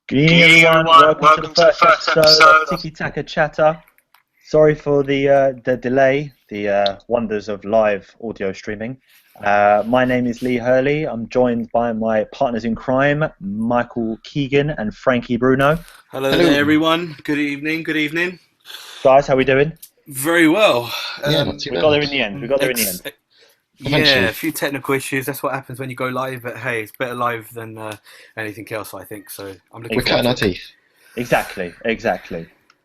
Good evening, everyone. Welcome to the first episode of Tiki Taka Chatter. Sorry for the delay, the wonders of live audio streaming. My name is Lee Hurley. I'm joined by my partners in crime, Michael Keegan and Frankie Bruno. Hello there, everyone. Good evening. Guys, how are we doing? Very well. Not too We bad. got there in the end. Eventually. Yeah, a few technical issues. That's what happens when you go live. But hey, it's better live than anything else, I think. So I'm looking. We're cutting our teeth. Exactly.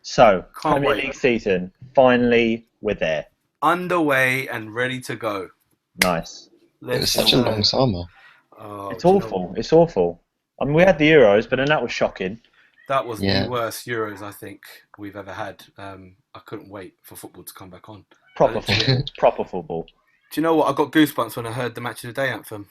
So, Can't Premier wait. League season, finally, we're there. Underway and ready to go. Nice. It was such a long summer. Oh, It's awful. It's awful. I mean, we had the Euros, but then that was shocking. That was Yeah. the worst Euros I think we've ever had. I couldn't wait for football to come back on. Proper football. Do you know what? I got goosebumps when I heard the Match of the Day anthem.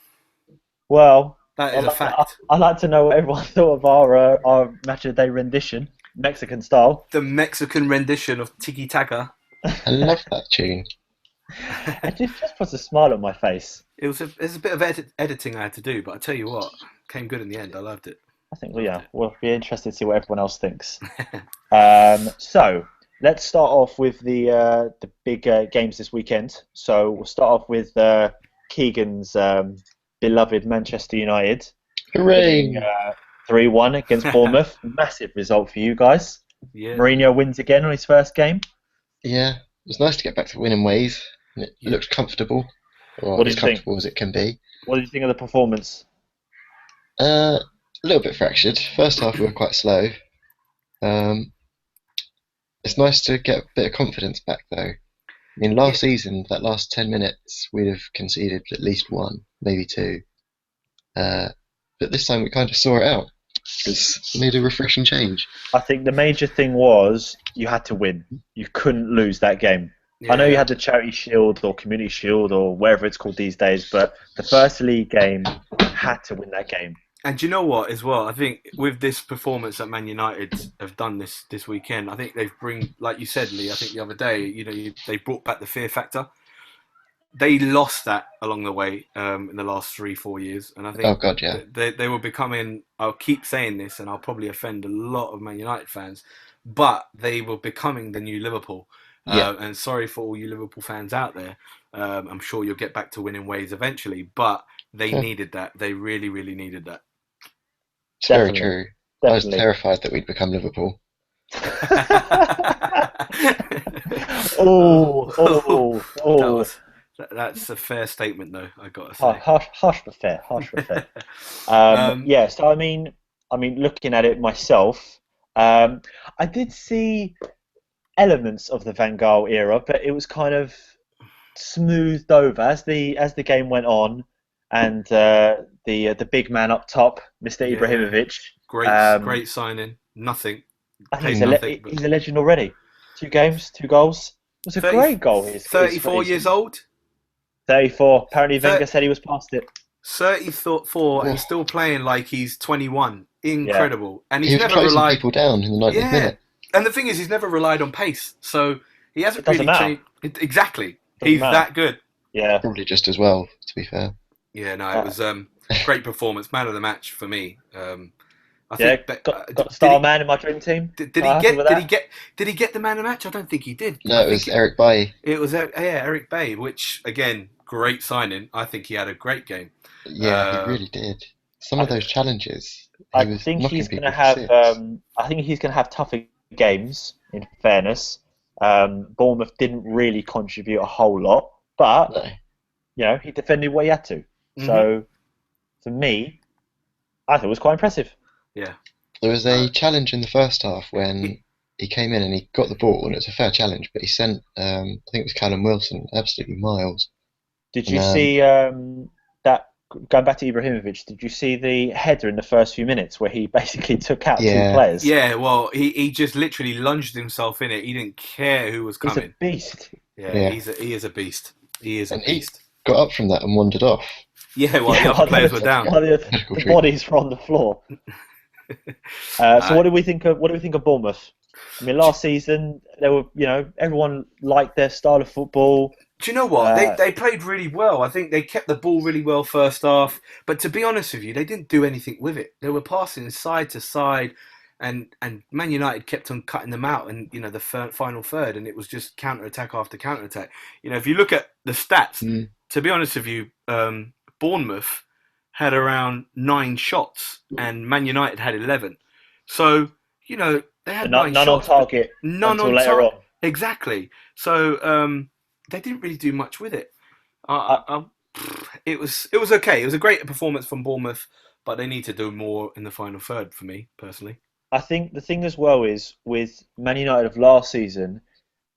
Well, That is a fact. I'd like to know what everyone thought of our match of the day rendition, Mexican style. The Mexican rendition of Tiki Taka. I love that tune. It just puts a smile on my face. There's a bit of editing I had to do, but I tell you what, came good in the end. I loved it. I think, we'll be interested to see what everyone else thinks. So let's start off with the big games this weekend. So we'll start off with Keegan's beloved Manchester United. Hooray! 3-1 against Bournemouth. Massive result for you guys. Yeah. Mourinho wins again on his first game. Yeah, it was nice to get back to winning ways. It looked comfortable. Or What as did you think? comfortable as it can be. What did you think of the performance? A little bit fractured. First half we were quite slow. It's nice to get a bit of confidence back though. I mean, last season, that last 10 minutes, we'd have conceded at least one, maybe two. But this time we kind of saw it out. It's made a refreshing change. I think the major thing was you had to win. You couldn't lose that game. I know you had the Charity Shield or Community Shield or whatever it's called these days, but the first league game had to win that game. And do you know what, as well? I think with this performance that Man United have done this weekend, I think they've like you said, Lee. I think the other day, they brought back the fear factor. They lost that along the way in the last 3-4 years, and I think Oh God, yeah. they were becoming. I'll keep saying this, and I'll probably offend a lot of Man United fans, but they were becoming the new Liverpool. Yeah. And sorry for all you Liverpool fans out there. I'm sure you'll get back to winning ways eventually, but they needed that. They really, really needed that. It's very Definitely. true. I was Definitely. terrified that we'd become Liverpool. That's a fair statement, though. I gotta say. Harsh but fair. So I mean, looking at it myself, I did see elements of the Van Gaal era, but it was kind of smoothed over as the game went on, and the big man up top, Mr. Yeah. Ibrahimovic. Great signing. Nothing. I think Paid he's a legend already. 2 games, 2 goals. It was a great goal. 34 years old. 34. Apparently, Wenger said he was past it. 34 and still playing like he's 21. Incredible. And He he's was never closing relied. people down in the 90th Yeah. minute. And the thing is, he's never relied on pace, so he hasn't It doesn't really matter. changed. Exactly. Doesn't He's matter. that good. Yeah. Probably just as well, to be fair. Yeah, no, it was great performance, man of the match for me. I Yeah, think that, got a star man in my dream team. Did Quite happy with that. he get the man of the match? I don't think he did. No, I it was think Eric Bailly. It was Eric Bay, which again, great signing. I think he had a great game. Yeah, he really did. Some of those challenges, I he was think knocking he's going people to for have. six. I think he's going to have tougher games. In fairness, Bournemouth didn't really contribute a whole lot, but No. he defended what he had to. So, for me, I thought it was quite impressive. Yeah. There was a challenge in the first half when he came in and he got the ball, and it was a fair challenge, but he sent, I think it was Callum Wilson, absolutely miles. Did you see that? Going back to Ibrahimovic, did you see the header in the first few minutes where he basically took out 2 players? Yeah, well, he just literally lunged himself in it. He didn't care who was He's coming. a beast. Yeah, he is a beast. He is a And he beast. got up from that and wandered off. Yeah, well, the other players were down. While the bodies were on the floor. So what do we think of Bournemouth? I mean, last season there were, everyone liked their style of football. Do you know what? Uh, They played really well. I think they kept the ball really well first half. But to be honest with you, they didn't do anything with it. They were passing side to side, and Man United kept on cutting them out. And the final third, and it was just counter attack after counter attack. If you look at the stats, to be honest with you, Bournemouth had around 9 shots, and Man United had 11. So they had nine none shots, on target none until on later on. Exactly. So they didn't really do much with it. It was okay. It was a great performance from Bournemouth, but they need to do more in the final third for me personally. I think the thing as well is with Man United of last season,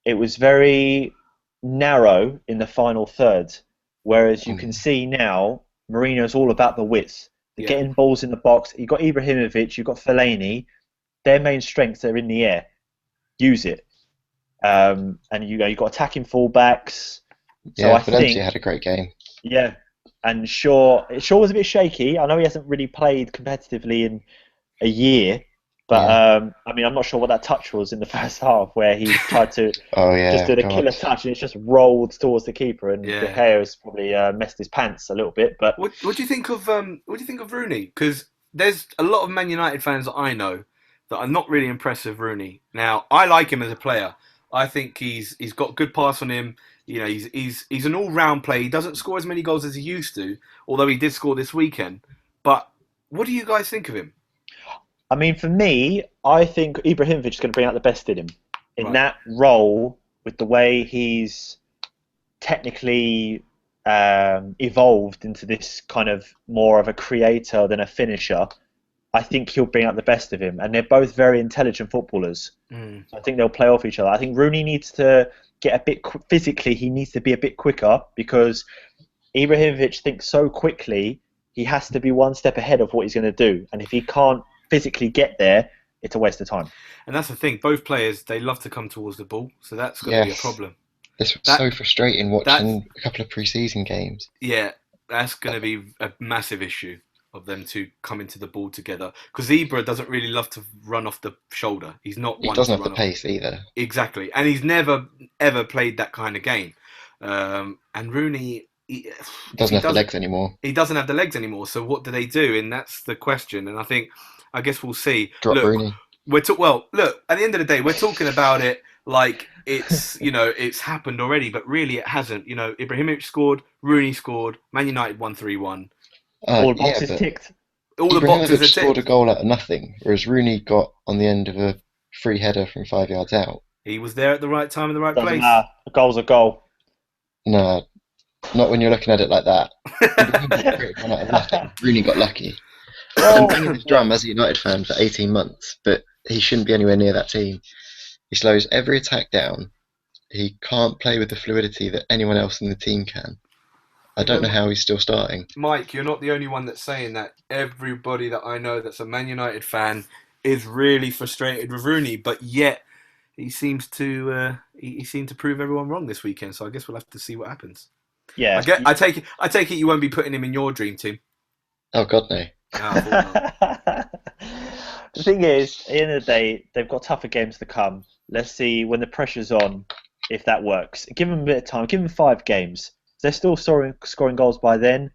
it was very narrow in the final third, whereas you can see now Mourinho's all about the width. They're getting balls in the box. You've got Ibrahimovic, you've got Fellaini. Their main strengths are in the air. Use it. And you've got attacking fullbacks. So Yeah, I Valencia think, had a great game. yeah. And Shaw was a bit shaky. I know he hasn't really played competitively in a year, but I mean, I'm not sure what that touch was in the first half where he tried to Oh just yeah, do the God. killer touch and it's just rolled towards the keeper, and Yeah. De Gea has probably messed his pants a little bit. But What do you think of Rooney? Because there's a lot of Man United fans that I know that are not really impressed with Rooney. Now I like him as a player. I think he's got good pass on him. He's an all round player. He doesn't score as many goals as he used to, although he did score this weekend. But what do you guys think of him? I mean, for me, I think Ibrahimovic is going to bring out the best in him in Right. that role with the way he's technically evolved into this kind of more of a creator than a finisher. I think he'll bring out the best of him, and they're both very intelligent footballers. Mm. So I think they'll play off each other. I think Rooney needs to get a bit physically. He needs to be a bit quicker because Ibrahimovic thinks so quickly. He has to be one step ahead of what he's going to do, and if he can't physically get there, it's a waste of time. And that's the thing. Both players, they love to come towards the ball, so that's going to be a Yes. problem. This was That- so frustrating watching a couple of pre-season games. Yeah, that's going to be a massive issue of them two coming to the ball together. Because Ibra doesn't really love to run off the shoulder. He's not He one doesn't to have the run pace either. Exactly, and he's never ever played that kind of game. And Rooney, He doesn't have the legs anymore. He doesn't have the legs anymore. So what do they do? And that's the question. And I guess we'll see. Drop Look, Rooney. look. At the end of the day, we're talking about it like it's it's happened already, but really it hasn't. Ibrahimovic scored, Rooney scored, Man United won 3-1. All the Yeah, boxes but ticked. All the boxes are Ibrahimovic scored a ticked. goal out of nothing, whereas Rooney got on the end of a free header from 5 yards out. He was there at the right time in the right Doesn't place. matter. A goal's a goal. No, not when you're looking at it like that. Ibrahimovic created one out of nothing. Rooney got lucky. I'm banging this drum as a United fan for 18 months, but he shouldn't be anywhere near that team. He slows every attack down. He can't play with the fluidity that anyone else in the team can. I don't know how he's still starting. Mike, you're not the only one that's saying that. Everybody that I know that's a Man United fan is really frustrated with Rooney, but yet he seems to he seemed to prove everyone wrong this weekend. So I guess we'll have to see what happens. Yeah. I take it you won't be putting him in your dream team. Oh God, no. I thought not. The thing is, at the end of the day, they've got tougher games to come. Let's see when the pressure's on if that works. Give them a bit of time. Give them 5 games. If they're still scoring goals by then,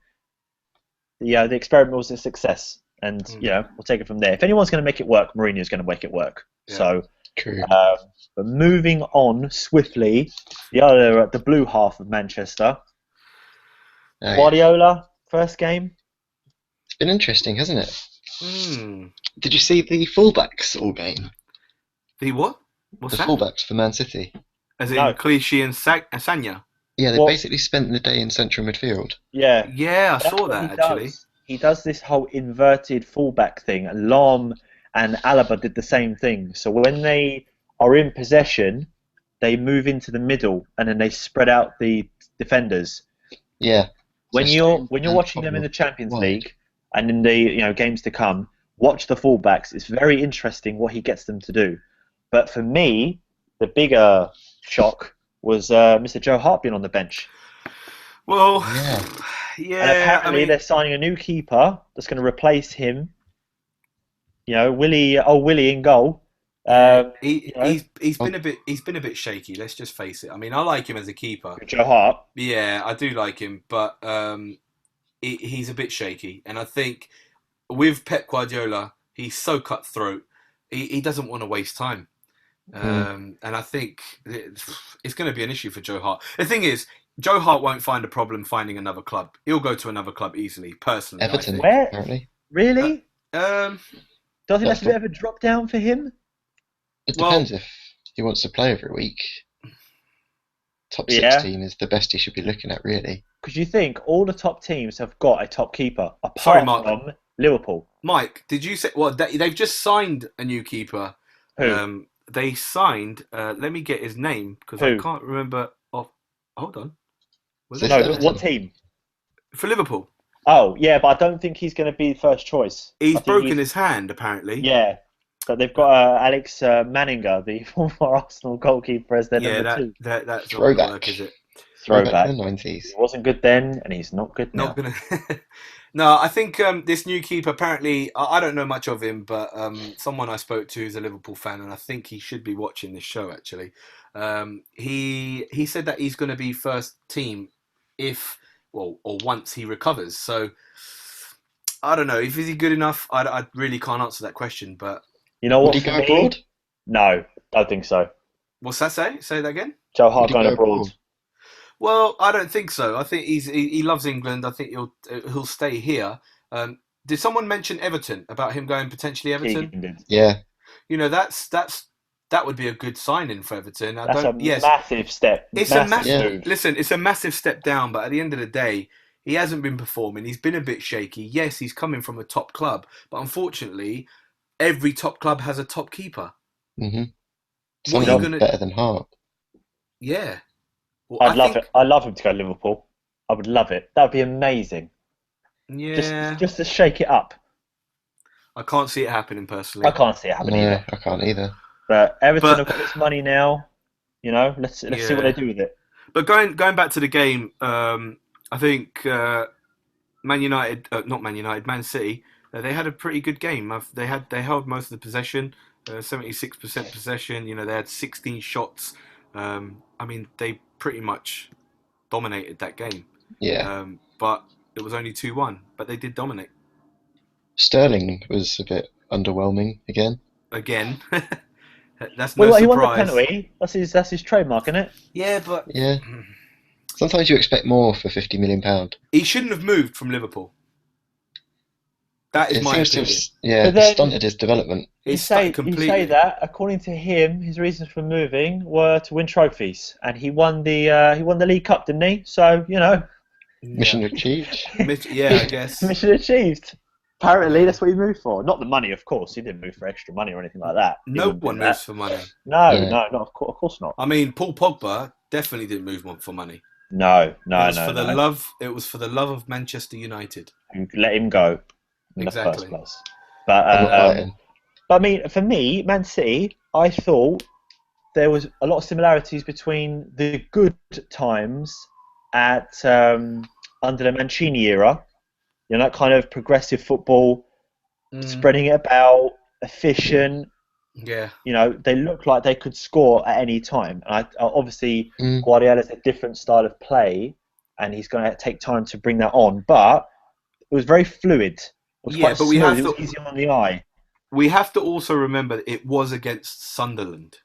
the experiment was a success. And, we'll take it from there. If anyone's going to make it work, Mourinho's going to make it work. Yeah. So, True. but moving on swiftly, the blue half of Manchester. Oh, yeah. Guardiola, first game. It's been interesting, hasn't it? Mm. Did you see the fullbacks all game? The what? What's The that? fullbacks for Man City. As in No. Clichy and Sanya? Yeah, they Well- basically spent the day in central midfield. Yeah. Yeah, I That's saw what that he actually. does. He does this whole inverted fullback thing. Lam and Alaba did the same thing. So when they are in possession, they move into the middle and then they spread out the defenders. Yeah. When So you're Stones and watching them in the Pogba Champions wide. League and in the games to come, watch the fullbacks. It's very interesting what he gets them to do. But for me, the bigger shock was Mr. Joe Hart being on the bench. Well, Yeah. yeah. And apparently I mean, they're signing a new keeper that's going to replace him. Willie in goal. He, You know, he's been a bit shaky. Let's just face it. I mean, I like him as a keeper. Joe Hart. Yeah, I do like him, but he's a bit shaky. And I think with Pep Guardiola, he's so cutthroat. He doesn't want to waste time. And I think it's going to be an issue for Joe Hart. The thing is, Joe Hart won't find a problem finding another club. He'll go to another club easily, personally. Everton, I think. Where? apparently. Really? Um, Do I think that's That's a bit of a drop down for him? It Well- depends if he wants to play every week. Top Yeah. 16 is the best he should be looking at, really. Because you think all the top teams have got a top keeper, Sorry, apart Mark. from Liverpool. Mike, did you say? Well, they've just signed a new keeper. Who? They signed. Let me get his name because I Who? can't remember. Oh, hold on. Was This it No, Everton. what team? for Liverpool? Oh, yeah, but I don't think he's going to be first choice. I He's think broken his hand apparently. Yeah, but they've got Alex Manninger, the former Arsenal goalkeeper, as their Yeah, number two. that's not going to Throwback. work, is it? Throwback. in the 90s. He wasn't good then, and he's not good now. Not gonna. No, I think this new keeper. Apparently, I don't know much of him, but someone I spoke to is a Liverpool fan, and I think he should be watching this show. Actually, he said that he's going to be first team or once he recovers. So I don't know if is he good enough. I really can't answer that question. But You know Would what? he For go me, abroad? no, don't think so. what's that say? Say that again. Joe Hart Would he going go abroad. abroad? Well, I don't think so. I think he loves England. I think he'll stay here. Did someone mention Everton about him going potentially Everton? Keegan did. Yeah. You know, that would be a good signing for Everton. That's a Yes, massive step. it's a massive massive. move. Listen, it's a massive step down, but at the end of the day, he hasn't been performing. He's been a bit shaky. Yes, he's coming from a top club, but unfortunately, every top club has a top keeper. hmm What Some are of you them gonna? better than Hart. Yeah. Well, I'd I love think, it. I'd love him to go to Liverpool. I would love it. That would be amazing. Yeah, Just to shake it up. I can't see it happening personally. I can't see it happening No, either. I can't either. But Everton But- have got this money now. You know, let's see what Yeah. they do with it. But going back to the game, I think Man United, not Man United, Man City, they had a pretty good game. They held most of the possession, 76% possession. You know, they had 16 shots. I mean, they pretty much dominated that game. Yeah. But it was only 2-1. But they did dominate Sterling was a bit underwhelming again. again. That's no Well, he won the surprise. penalty. That's his trademark, isn't it? Yeah, but Yeah. Sometimes you expect more for £50 million. he shouldn't have moved from Liverpool. That is It my seems to opinion. have, But then- stunted his development. You It's started say completely. that. According to him, his reasons for moving were to win trophies, and he won the League Cup, didn't he? So Mission achieved. Yeah, I guess. mission achieved. Apparently, that's what he moved for. Not the money, of course. He didn't move for extra money or anything like that. He No wouldn't do one that. moves for money. No, Yeah. no, of course not. I mean, Paul Pogba definitely didn't move for money. No, It was for the love. It was for the love of Manchester United. Let him go in Exactly. the first place. But I'm not fighting. I mean, for me, Man City, I thought there was a lot of similarities between the good times at under the Mancini era, you know, that kind of progressive football, spreading it about, efficient. Yeah, You know, they look like they could score at any time. And obviously, Mm. Guardiola's a different style of play, and he's going to take time to bring that on. But it was very fluid. It was Yeah, quite but we smooth. have It was to- easy on the eye. we have to also remember that it was against Sunderland.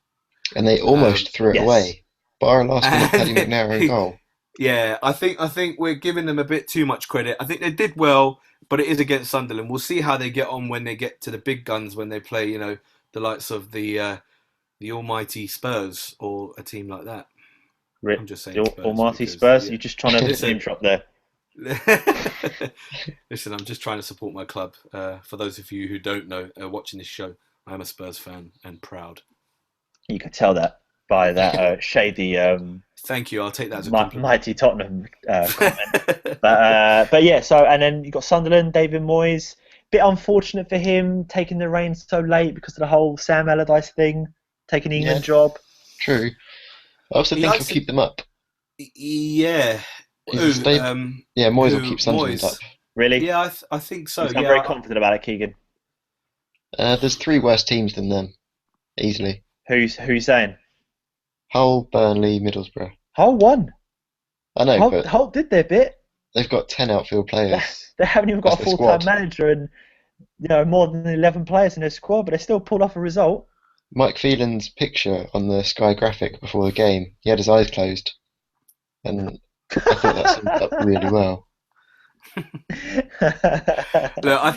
And they almost threw it yes. away. Bar a last minute Paddy And- McNair own goal. Yeah, I think we're giving them a bit too much credit. I think they did well, but it is against Sunderland. We'll see how they get on when they get to the big guns, when they play, you know, the likes of the almighty Spurs or a team like that. I'm just saying The Spurs almighty because- Spurs. yeah. You're just trying to Listen. name drop there. Listen, I'm just trying to support my club. For those of you who don't know, watching this show, I'm a Spurs fan and proud. You could tell that by that shady Thank you. I'll take that as a compliment. mighty Tottenham comment. But yeah. So and then you got Sunderland, David Moyes. Bit unfortunate for him taking the reins so late because of the whole Sam Allardyce thing, taking the England Yeah. job. True. I also He think he'll likes keep them up. Yeah. He's Who, a stable- Yeah, Moyes will who- keep Sunderland Moyes? up. Really? Yeah, I think so. You sound Yeah, very confident about it, Keegan. There's three worse teams than them. easily. Who's saying? Hull, Burnley, Middlesbrough. Hull won. I know, but Hull did their bit. they've got 10 outfield players. They haven't even That's got a their full-time squad. manager and more than 11 players in their squad, but they still pulled off a result. Mike Phelan's picture on the Sky graphic before the game, he had his eyes closed, and I thought that summed up really well. Look, I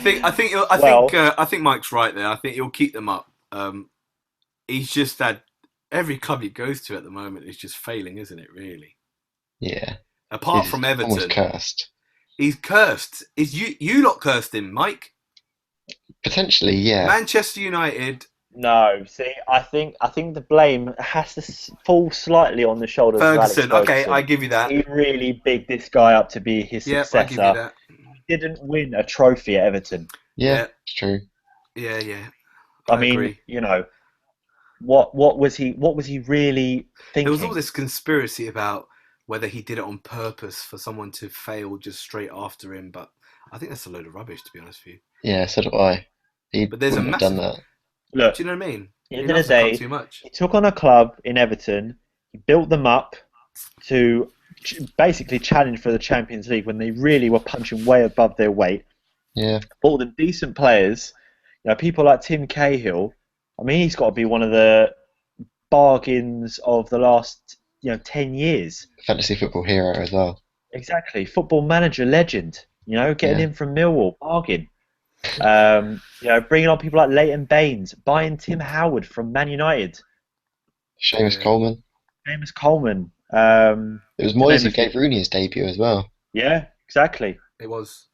think Mike's right there. I think he'll keep them up. He's just that every club he goes to at the moment is just failing, isn't it? Really. Yeah. Apart He's from almost Everton, cursed. he's cursed. Is you lot cursed him, Mike? Potentially, yeah. Manchester United. No, see, I think the blame has to fall slightly on the shoulders of Alex Ferguson. Ferguson. Okay, I give you that. He really bigged this guy up to be his Yeah, successor. I give you that. He didn't win a trophy at Everton. Yeah, it's true. Yeah. I mean, agree. what was he really thinking? There was all this conspiracy about whether he did it on purpose for someone to fail just straight after him, but I think that's a load of rubbish, to be honest with you. Yeah, so do I. But there's wouldn't have done that. Look, do you know what I mean? at the He end of loves the the club day, too much. he took on a club in Everton. He built them up to basically challenge for the Champions League when they really were punching way above their weight. Yeah. Bought them decent players. People like Tim Cahill. I mean, he's got to be one of the bargains of the last 10 years. Fantasy football hero as well. Exactly. Football manager legend. Getting him from Millwall, bargain. Bringing on people like Leighton Baines, buying Tim Howard from Man United. Seamus Coleman. Seamus Coleman. It was Moyes who gave Rooney his debut as well. Yeah, exactly. It was.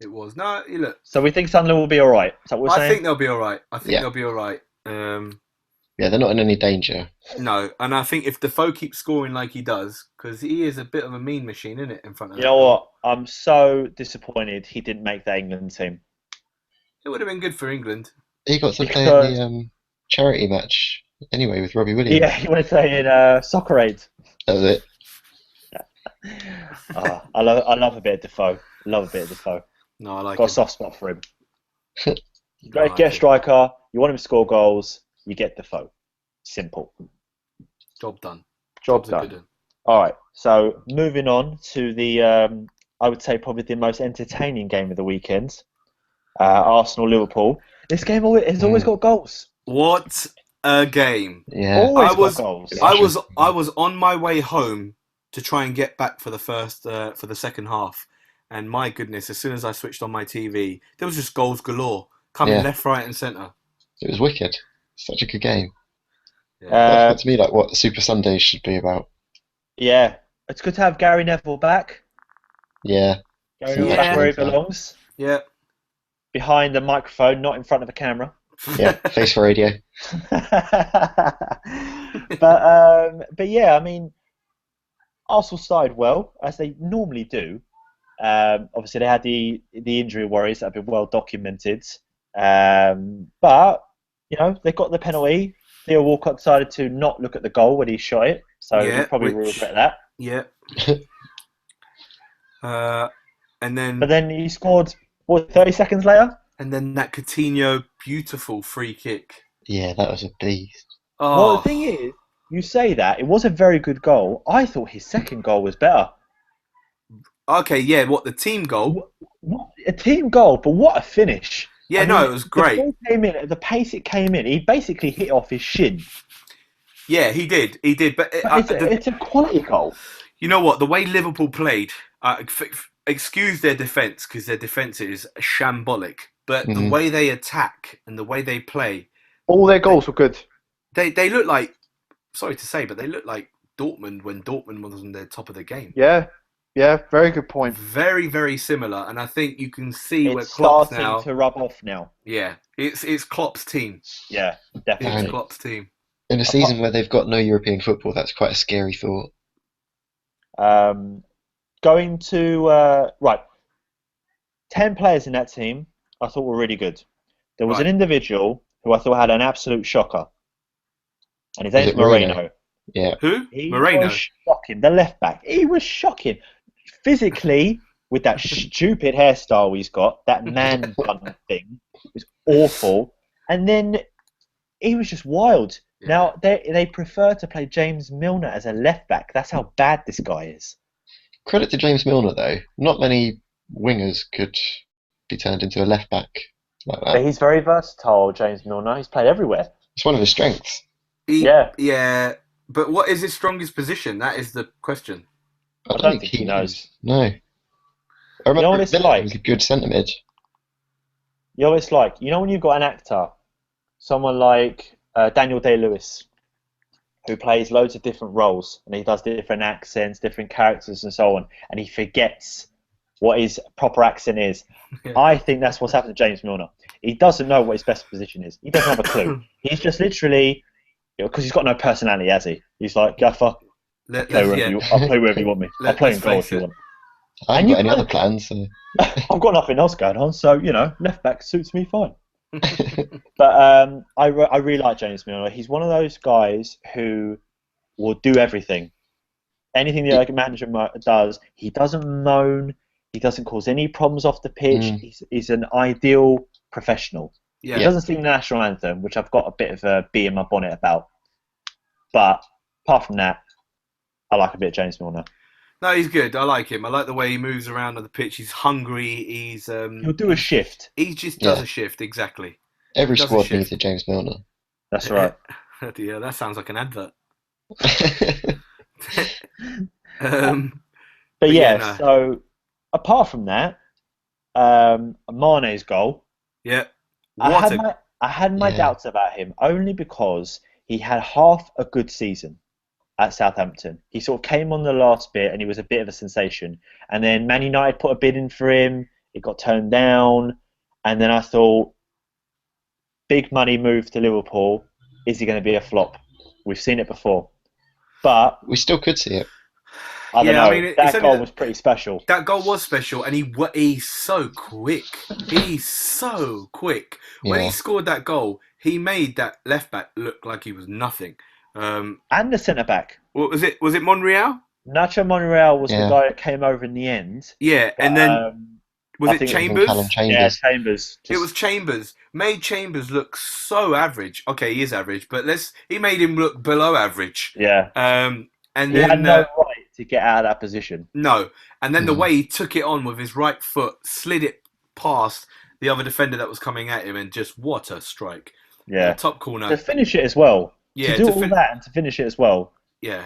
No, look. So we think Sunderland will be all right. Is that what we're saying? I think they'll be all right. They'll be all right. Yeah, they're not in any danger. No, and I think if Defoe keeps scoring like he does, because he is a bit of a mean machine, isn't it, in front of You know what? I'm so disappointed he didn't make the England team. It would have been good for England. He got to play in the charity match anyway with Robbie Williams. Yeah, he wanted to play in Soccer Aid. That was it. I love a bit of Defoe. No, I like Got a him. soft spot for him. No, Get a striker. You want him to score goals. You get Defoe. Simple. Job done. Job Job's a done. good one. All right. So moving on to the, I would say probably the most entertaining game of the weekend. Arsenal-Liverpool. This game has always got goals. What a game! Yeah. Always got goals. I was on my way home to try and get back for the second half, and my goodness, as soon as I switched on my TV, there was just goals galore coming left, right, and centre. It was wicked. Such a good game. Yeah. That's to me like what Super Sundays should be about. Yeah. It's good to have Gary Neville back. Yeah. Gary Neville back where he belongs. Yeah. Behind the microphone, not in front of the camera. Yeah, face for radio. But yeah, I mean, Arsenal started well, as they normally do. Obviously, they had the injury worries that have been well documented. But, they got the penalty. Theo Walcott decided to not look at the goal when he shot it, so he probably will regret that. Yeah. But then he scored, 30 seconds later? And then that Coutinho beautiful free kick. Yeah, that was a beast. Oh. Well, the thing is, you say that, it was a very good goal. I thought his second goal was better. Okay, yeah, what, the team goal? What a team goal, but what a finish. Yeah, it was great. The ball came in, at the pace it came in, he basically hit off his shin. Yeah, he did. But it's a quality goal. You know what? The way Liverpool played, excuse their defence, because their defence is shambolic, but the way they attack and the way they play... All their goals were good. They look like, sorry to say, but they look like Dortmund when Dortmund was on their top of the game. Yeah, very good point. Very, very similar, and I think you can see where It's Klopp's starting now... to rub off now. Yeah, it's Klopp's team. Yeah, definitely. It's Klopp's team. In a season where they've got no European football, that's quite a scary thought. Going to 10 players in that team I thought were really good. There was an individual who I thought had an absolute shocker, and his name's Moreno. Yeah. Who? He Moreno. was shocking. The left back. He was shocking. Physically, with that stupid hairstyle he's got, that man bun thing was awful. And then he was just wild. Yeah. Now they prefer to play James Milner as a left back. That's how bad this guy is. Credit to James Milner though. Not many wingers could be turned into a left back like But that. he's very versatile, James Milner. He's played everywhere. It's one of his strengths. Yeah. But what is his strongest position? That is the question. I don't think he knows. No. I You know remember what it's Villa like? was a good centre mid. You know what it's like? You know when you've got an actor, someone like Daniel Day-Lewis, who plays loads of different roles, and he does different accents, different characters, and so on, and he forgets what his proper accent is. Yeah. I think that's what's happened to James Milner. He doesn't know what his best position is. He doesn't have a clue. He's just literally, because he's got no personality, has he? He's like, Gaffer, I'll play wherever you want me. I'll play in goal if you want. I haven't got any other plans. So. I've got nothing else going on, so left back suits me fine. But I really like James Milner. He's one of those guys who will do everything. Anything the manager does, he doesn't moan. He doesn't cause any problems off the pitch. He's an ideal professional. Yeah. He doesn't sing the national anthem, which I've got a bit of a bee in my bonnet about. But apart from that, I like a bit of James Milner. No, he's good. I like him. I like the way he moves around on the pitch. He's hungry. He'll do a shift. He just does a shift, exactly. Every squad needs a James Milner. That's right. Yeah, that sounds like an advert. But yeah, so apart from that, Mane's goal. Yeah. I had my doubts about him only because he had half a good season at Southampton. He sort of came on the last bit and he was a bit of a sensation. And then Man United put a bid in for him. It got turned down. And then I thought, big money move to Liverpool. Is he going to be a flop? We've seen it before. But we still could see it. I don't know. I mean, that goal was pretty special. That goal was special, and he's so quick. He's so quick. When he scored that goal, he made that left back look like he was nothing. And the centre back. What was it? Was it Monreal? Nacho Monreal was the guy that came over in the end. Yeah, but, and then was it Chambers? Yeah, Chambers. It was Chambers. Made Chambers look so average. Okay, he is average, but he made him look below average. Yeah. And he had no right to get out of that position. No. And then the way he took it on with his right foot, slid it past the other defender that was coming at him, and just what a strike. Yeah. Top corner. To finish it as well. Yeah. To do all that and to finish it as well. Yeah.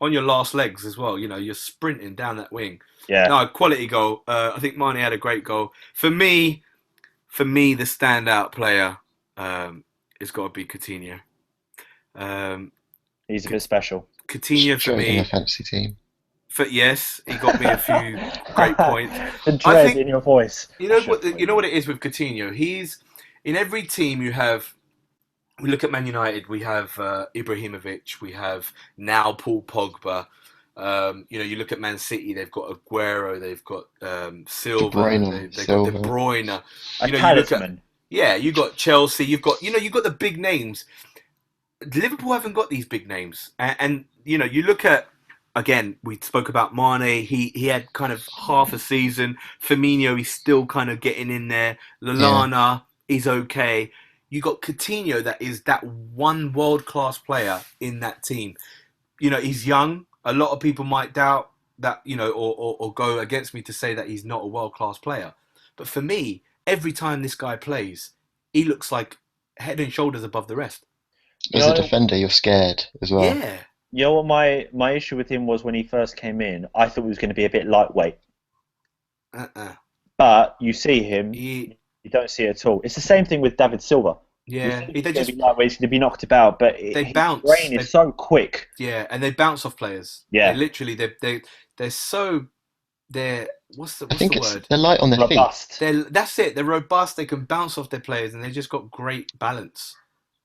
On your last legs as well. You're sprinting down that wing. Yeah. No, quality goal. I think Mane had a great goal. For me, the standout player has got to be Coutinho. He's a bit special. Coutinho for me. In a fantasy team. Yes, he got me a few great points. The dread in your voice. You know what it is with Coutinho. He's in every team. We look at Man United. We have Ibrahimovic. We have now Paul Pogba. You look at Man City. They've got Aguero. They've got Silva. They've got De Bruyne. You got Chelsea. You've got the big names. Liverpool haven't got these big names, and you look at, again, we spoke about Mane. He had kind of half a season. Firmino, he's still kind of getting in there. Lallana is okay. You got Coutinho, that is that one world-class player in that team. He's young. A lot of people might doubt that, or go against me to say that he's not a world-class player. But for me, every time this guy plays, he looks like head and shoulders above the rest. As a defender, you're scared as well. Yeah. You know what my issue with him was when he first came in? I thought he was going to be a bit lightweight. But you see him, you don't see it at all. It's the same thing with David Silva. Yeah, he's going to be knocked about, but his brain is so quick. Yeah, and they bounce off players. Yeah, they're so what's the word? They're light on their feet. That's it. They're robust. They can bounce off their players, and they just got great balance.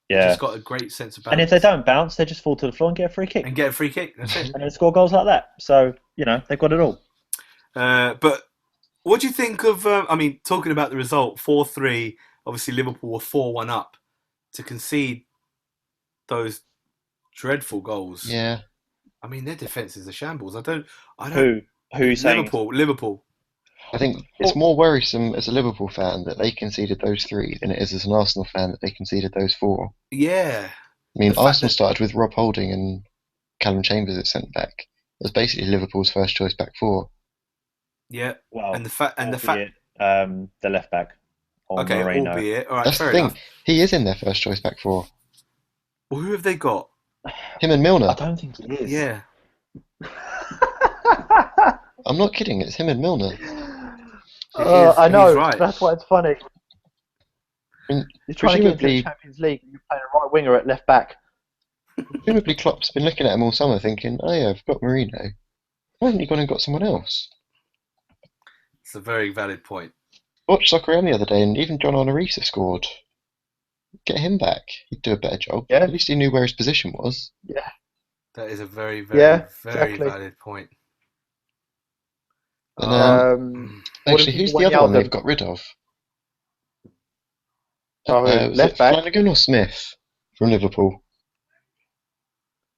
Yeah, they've just got a great sense of balance. And if they don't bounce, they just fall to the floor and get a free kick. That's it. And they score goals like that. So they've got it all. But what do you think of? Talking about the result, 4-3. Obviously, Liverpool were 4-1 up. To concede those dreadful goals. Yeah. Their defence is a shambles. I don't. Who are you saying? Liverpool. I think it's more worrisome as a Liverpool fan that they conceded those 3 than it is as an Arsenal fan that they conceded those 4. Yeah, I mean, the fact Arsenal that started with Rob Holding and Callum Chambers at centre back. It was basically Liverpool's first choice back 4. yeah, Well, and the fact. albeit the left back or Okay, Moreno. albeit all right, That's the fair thing. enough. He is in their first choice back 4. Well, who have they got? Him and I Milner. don't think he is. Yeah, I'm not kidding. It's him and Milner. I he's know. right. That's why it's funny. I mean, You're trying to get into the presumably, Champions League and you're playing a right winger at left back. presumably Klopp's been looking at him all summer, thinking, "Oh yeah, I've got Mourinho. Why haven't you gone and got someone else?" It's a very valid point. Watched Soccer the other day, and even John Onorisa scored. Get him back. He'd do a better job. Yeah. At least he knew where his position was. Yeah. That is a very, Yeah, very exactly. valid point. And What actually, if who's people the went other one out they've got rid of? Was left it back? Flanagan or Smith from Liverpool?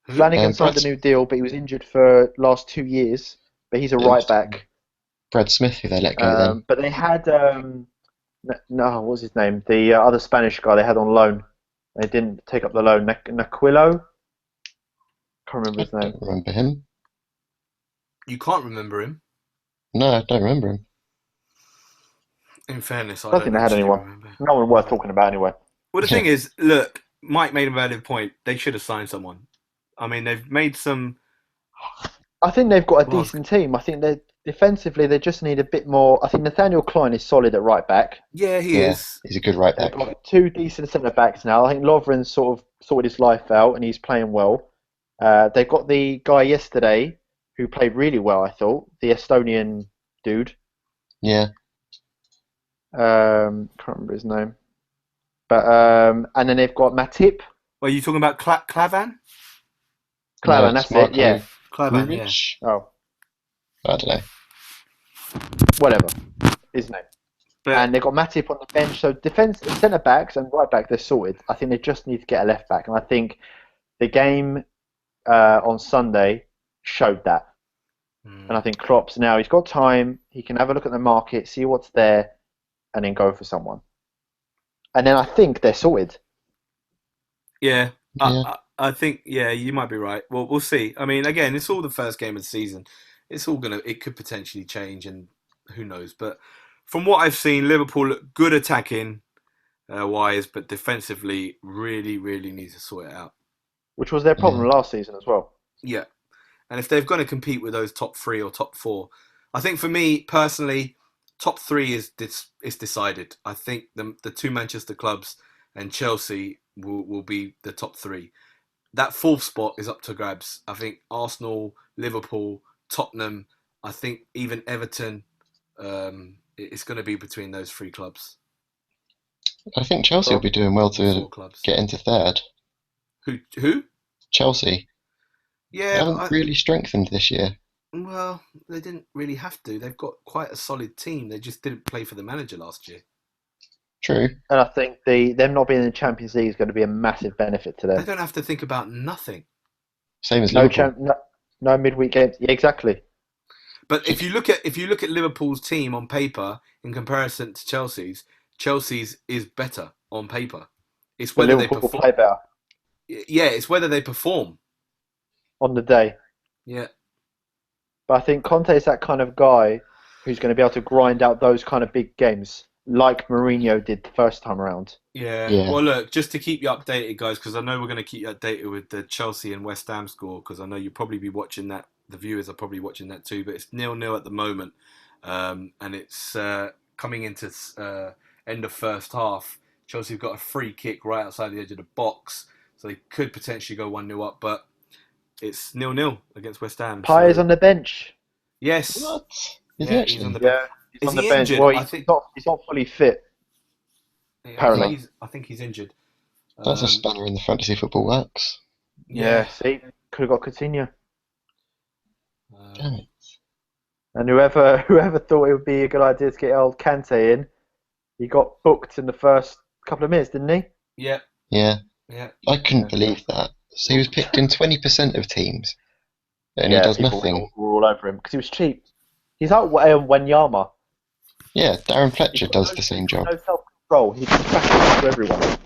Flanagan signed a new deal, but he was injured for last 2 years. But he's a It right was back. Brad Smith, who they let go then. But they had no, what was his name? The other Spanish guy they had on loan. They didn't take up the loan. Naquilo. Can't remember his I name. don't remember him. You can't remember him. No, I don't remember him. In fairness, I I don't think they had actually anyone. remember. No one worth talking about anyway. Well, the thing is, look, Mike made a valid point. They should have signed someone. I mean, they've made some. I think they've got a Well, decent team. I think they defensively they just need a bit more. I think Nathaniel Klein is solid at right back. Yeah, he Yeah, is. he's a good right They've back. got 2 decent centre backs now. I think Lovren's sort of sorted his life out and he's playing well. They got the guy yesterday who played really well. I thought the Estonian dude. Yeah, Can't remember his name. But and then they've got Matip, Well, are you talking about Clavan? Klavan. No, That's it's Marco it. Yeah. Clavan, yeah. Grujic? Oh, I don't know. whatever his name. But And they've got Matip on the bench. So defense, centre backs and right back, they're sorted. I think they just need to get a left back, and I think the game on Sunday showed that. And I think Klopp's now he's got time. He can have a look at the market, see what's there, and then go for someone. And then I think they're sorted. yeah, Yeah. I think you might be right. Well, we'll see. I mean, again, it's all the first game of the season. It could potentially change, and who knows. But from what I've seen, Liverpool look good attacking wise, but defensively, really, really need to sort it out. Which was their problem last season as well. Yeah, and if they're going to compete with those top 3 or top 4, I think for me personally, top 3 is decided. I think the 2 Manchester clubs and Chelsea will be the top 3. That 4th spot is up to grabs. I think Arsenal, Liverpool, Tottenham. I think even Everton. It's going to be between those 3 clubs. I think Chelsea will be doing well to 4 clubs. get into third. Who? Chelsea. They Yeah, haven't really strengthened this year. well, they didn't really have to. They've got quite a solid team. They just didn't play for the manager last year. True. And I think them not being in the Champions League is going to be a massive benefit to They them. don't have to think about nothing. Same as No, Liverpool. no midweek games. Yeah, exactly. But if you look at Liverpool's team on paper in comparison to Chelsea's is better on paper. It's But whether they Liverpool will perform. play better Yeah, it's whether they perform. on the day. Yeah, But I think Conte is that kind of guy who's going to be able to grind out those kind of big games, like Mourinho did the first time around. yeah. Yeah. Well, look, just to keep you updated, guys, because I know we're going to keep you updated with the Chelsea and West Ham score, because I know you'll probably be watching that. The viewers are probably watching that too. But it's 0-0 at the moment, and it's coming into end of first half. Chelsea have got a free kick right outside the edge of the box, so they could potentially go 1-0 up, but it's 0-0 against West Ham. Pai is so- on the bench. Yes. What? Yeah, Is he he's actually? on the Yeah, he's Is on the he bench. injured? Well, I he's think- not fully fit. Yeah, Apparently. I think he's injured. That's a spanner in the fantasy football works. Yeah, see, could have got Coutinho. Damn it. And whoever thought it would be a good idea to get old Kante in, he got booked in the first couple of minutes, didn't he? Yeah, Yeah, yeah. I couldn't believe that. So he was picked in 20% of teams, and he does people nothing. were all over him because he was cheap. He's like Wanyama. Yeah, Darren He's Fletcher got does the same no job. self-control. He just crashes into everyone.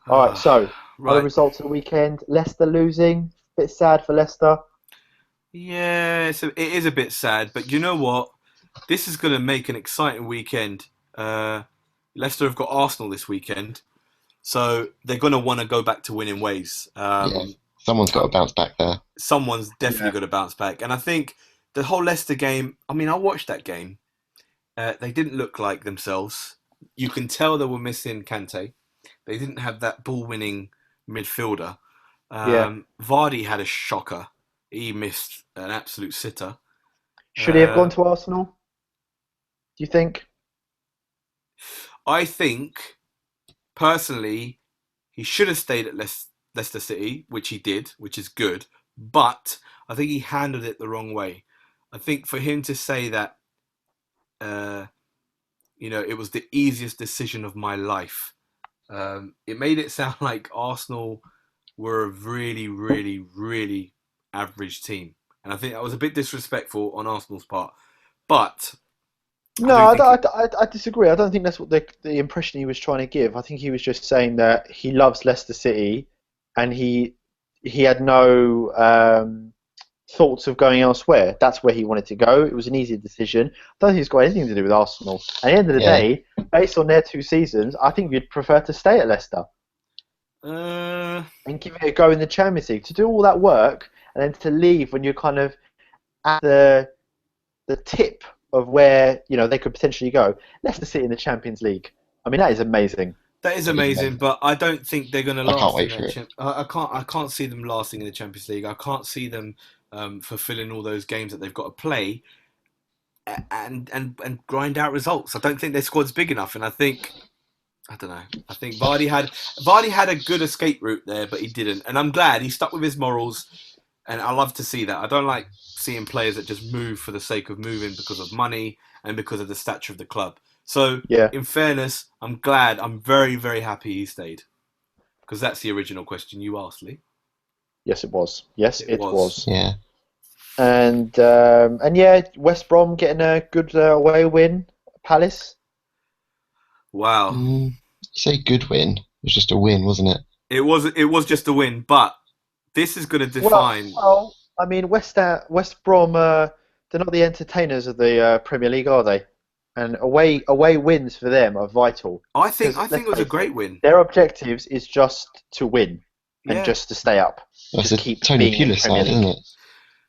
All right, so other Right. results of the weekend. Leicester losing. Bit sad for Leicester. Yeah, it is a bit sad, but you know what? This is going to make an exciting weekend. Leicester have got Arsenal this weekend, so they're going to want to go back to winning ways. Yeah, someone's got to bounce back there. Someone's definitely Yeah. got to bounce back, and I think the whole Leicester game. I mean, I watched that game. They didn't look like themselves. You can tell they were missing Kante. They didn't have that ball-winning midfielder. Yeah. Vardy had a shocker. He missed an absolute sitter. Should he have Uh, gone to Arsenal? Do you think? I think personally he should have stayed at Leicester City, which he did, which is good. But I think he handled it the wrong way. I think for him to say that, uh, it was the easiest decision of my life. It made it sound like Arsenal were a really, really, really average team, and I think that was a bit disrespectful on Arsenal's part. But I No, do think I disagree. I don't think that's what the impression he was trying to give. I think he was just saying that he loves Leicester City, and he had no thoughts of going elsewhere. That's where he wanted to go. It was an easy decision. I don't think it's got anything to do with Arsenal. At the end of the Yeah, day, based on their 2 seasons, I think you'd prefer to stay at Leicester uh, and give it a go in the Champions League. To do all that work and then to leave when you're kind of at the tip of where they could potentially go. Leicester City in the Champions League. I mean, that is amazing. that is it is amazing, amazing. but I don't think they're going to I can't last in wait for that. it. I can't see them lasting in the Champions League. I can't see them fulfilling all those games that they've got to play and grind out results. I don't think their squad's big enough, and I don't know. I think Vardy had a good escape route there, but he didn't, and I'm glad he stuck with his morals. And I love to see that. I don't like seeing players that just move for the sake of moving because of money and because of the stature of the club. So, Yeah. in fairness, I'm glad. I'm very, very happy he stayed because that's the original question you asked, Lee. Yes, it was. Yes, It it was. was. Yeah. And yeah, West Brom getting a good away win. Palace. Wow. You say good win. It was just a win, wasn't it? It was just a win, but this is going to Well, define. well, I mean, West Brom, they're not the entertainers of the Premier League, are they? And away wins for them are vital I think because I think let's it was a face it, great win. their objectives is just to win and Yeah. just to stay up, That's just the keep Tony being in the Pulis Premier side, isn't League. it?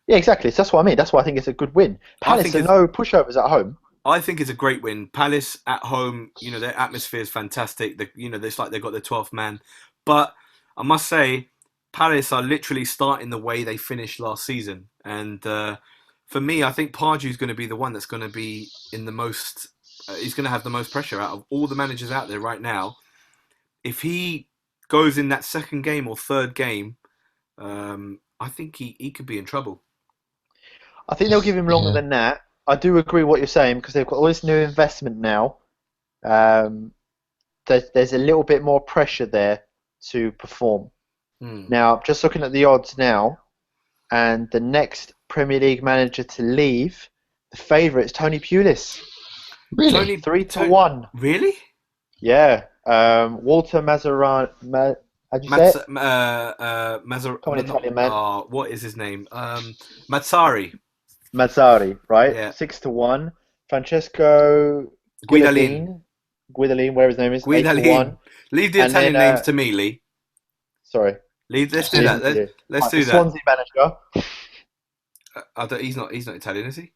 Yeah, exactly. So that's what I mean. That's why I think it's a good win. I Palace think are it's no pushovers at home. I think it's a great win. Palace at home, their atmosphere is fantastic. It's like they've got their 12th man. But I must say, Palace are literally starting the way they finished last season. And for me, I think Pardew's going to be the one that's going to be in the most. He's going to have the most pressure out of all the managers out there right now. If he goes in that second game or third game, I think he could be in trouble. I think they'll give him longer Yeah. than that. I do agree with what you're saying because they've got all this new investment now. Um, there's a little bit more pressure there to perform. Hmm. Now, just looking at the odds now, and the next Premier League manager to leave, the favourite is Tony Pulis, Really? 3-1. Really? Yeah, Walter Mazaran. How'd you say Mats, it? Come on, Italian man. what is his name? Mazzari. Mazzari, right? Yeah. 6-1. Francesco Guidalin. Guidalin, whatever his name is, 8-1. Guidalin. Leave the And then, Italian names to me, Lee. sorry, Let's do Yeah. that. yeah. Let's Right, do the that. Swansea manager, He's not Italian, is he?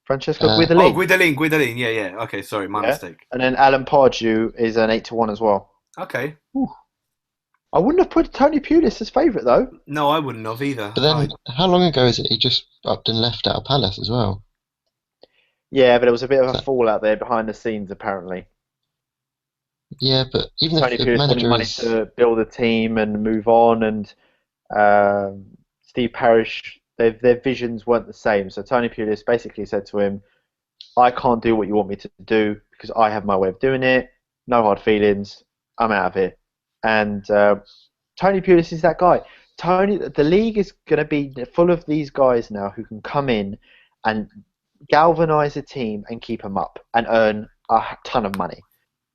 Francesco Uh, Oh, Guidalin. Guidalin. Yeah. Okay, sorry, my Yeah, mistake. and then Alan Pardew is an 8-1 as well. Okay. I wouldn't have put Tony Pulis as favourite though. No, I wouldn't have either. But then, how long ago is it he just upped and left out of Palace as well? Yeah, but it was a bit of a So- fallout there behind the scenes apparently. Yeah, but even if Tony the Pulis wanted manager money is, to build a team and move on, and Steve Parish, their visions weren't the same. So Tony Pulis basically said to him, "I can't do what you want me to do because I have my way of doing it. No hard feelings. I'm out of it." And Tony Pulis is that guy. The league is going to be full of these guys now who can come in and galvanise a team and keep them up and earn a ton of money.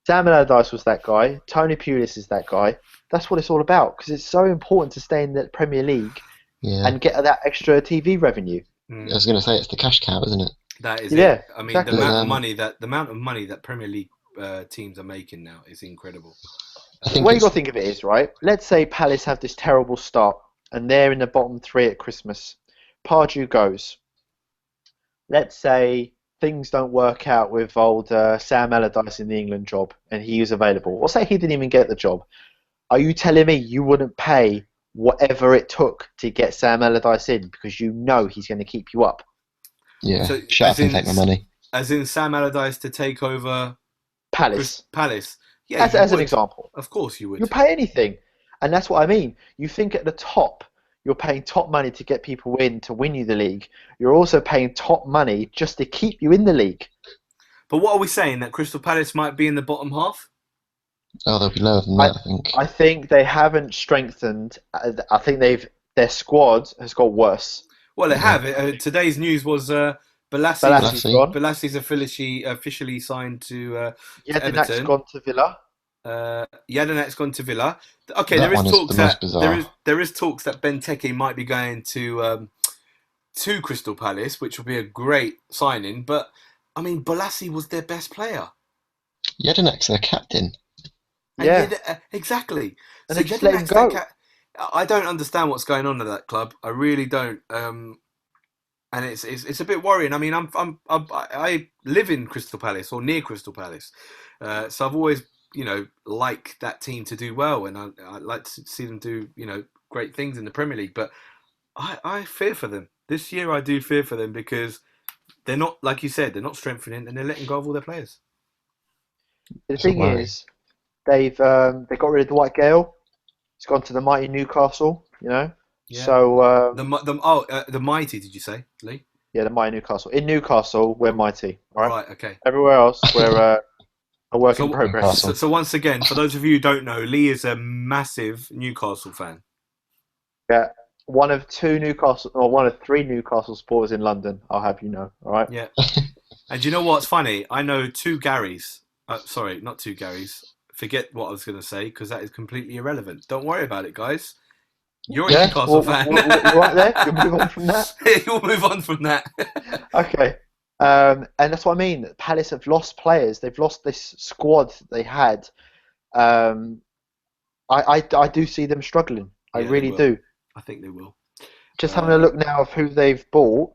Sam Allardyce was that guy. Tony Pulis is that guy. That's what it's all about because it's so important to stay in the Premier League Yeah. and get that extra TV revenue. I was going to say it's the cash cow, isn't it? That is Yeah, it. I mean, exactly. the amount of money that Premier League teams are making now is incredible. The way you got to think of it is, right? Let's say Palace have this terrible start and they're in the bottom 3 at Christmas. Pardew goes. Let's say things don't work out with old Sam Allardyce in the England job and he was available. Or say he didn't even get the job. Are you telling me you wouldn't pay whatever it took to get Sam Allardyce in because you know he's going to keep you up? Yeah, So, shut up and take my money. As in Sam Allardyce to take over Palace. Yeah, as an example. Of course you would. You'll pay anything. And that's what I mean. You think at the top, you're paying top money to get people in to win you the league. You're also paying top money just to keep you in the league. But what are we saying? That Crystal Palace might be in the bottom half? Oh, they'll be lower than that, I think. I think they haven't strengthened. I think their squad has got worse. Well, they have. Today's news was Balassi's officially signed to Yadinak's Everton. gone to Villa. Yadinak's gone to Villa. Okay, That there is talks that Benteke might be going to Crystal Palace, which will be a great signing. But I mean, Balassi was their best player. Yadinak's their captain. Exactly. And so they just let him go. I don't understand what's going on at that club. I really don't. And it's a bit worrying. I mean, I live in Crystal Palace or near Crystal Palace, so I've always like that team to do well, and I like to see them do great things in the Premier League. But I fear for them this year. I do fear for them because they're not, like you said, they're not strengthening and they're letting go of all their players. The thing is, they got rid of Dwight Gale. He's gone to the mighty Newcastle. Yeah. So the mighty, did you say, Lee? Yeah, the mighty Newcastle. In Newcastle, we're mighty. Right. Okay. Everywhere else, we're a work in progress. So once again, for those of you who don't know, Lee is a massive Newcastle fan. Yeah, one of 3 Newcastle supporters in London. I'll have you know. All right. Yeah. And you know what's funny? I know 2 Garys. Sorry, not 2 Garys. Forget what I was going to say because that is completely irrelevant. Don't worry about it, guys. You're a Newcastle fan. You're right there. You'll move on from that. You'll move on from that. Okay. And that's what I mean. Palace have lost players. They've lost this squad they had. I do see them struggling. I really do. I think they will. Just having a look now of who they've bought.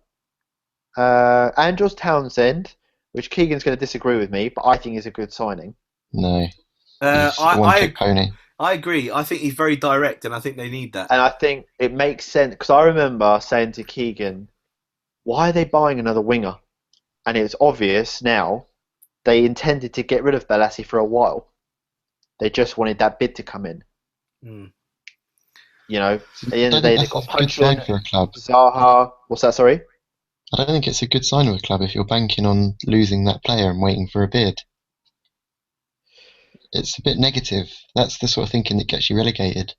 Andros Townsend, which Keegan's going to disagree with me, but I think is a good signing. No. I agree. I think he's very direct, and I think they need that. And I think it makes sense because I remember saying to Keegan, "Why are they buying another winger?" And it's obvious now they intended to get rid of Balassi for a while. They just wanted that bid to come in. At the end of the day, they got Puncheon, for a club. Zaha. What's that? Sorry. I don't think it's a good sign of a club if you're banking on losing that player and waiting for a bid. It's a bit negative. That's the sort of thinking that gets you relegated.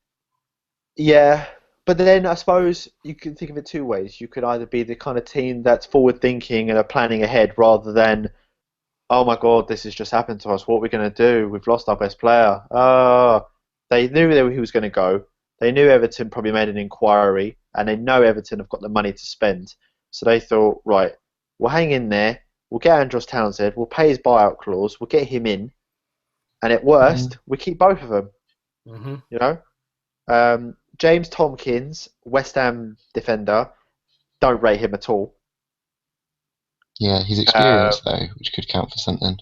Yeah, but then I suppose you can think of it 2 ways. You could either be the kind of team that's forward thinking and are planning ahead rather than, oh my God, this has just happened to us. What are we going to do? We've lost our best player. They knew he was going to go. They knew Everton probably made an inquiry and they know Everton have got the money to spend. So they thought, right, we'll hang in there. We'll get Andros Townsend. We'll pay his buyout clause. We'll get him in. And at worst, we keep both of them. Mm-hmm. James Tompkins, West Ham defender, don't rate him at all. Yeah, he's experienced though, which could count for something.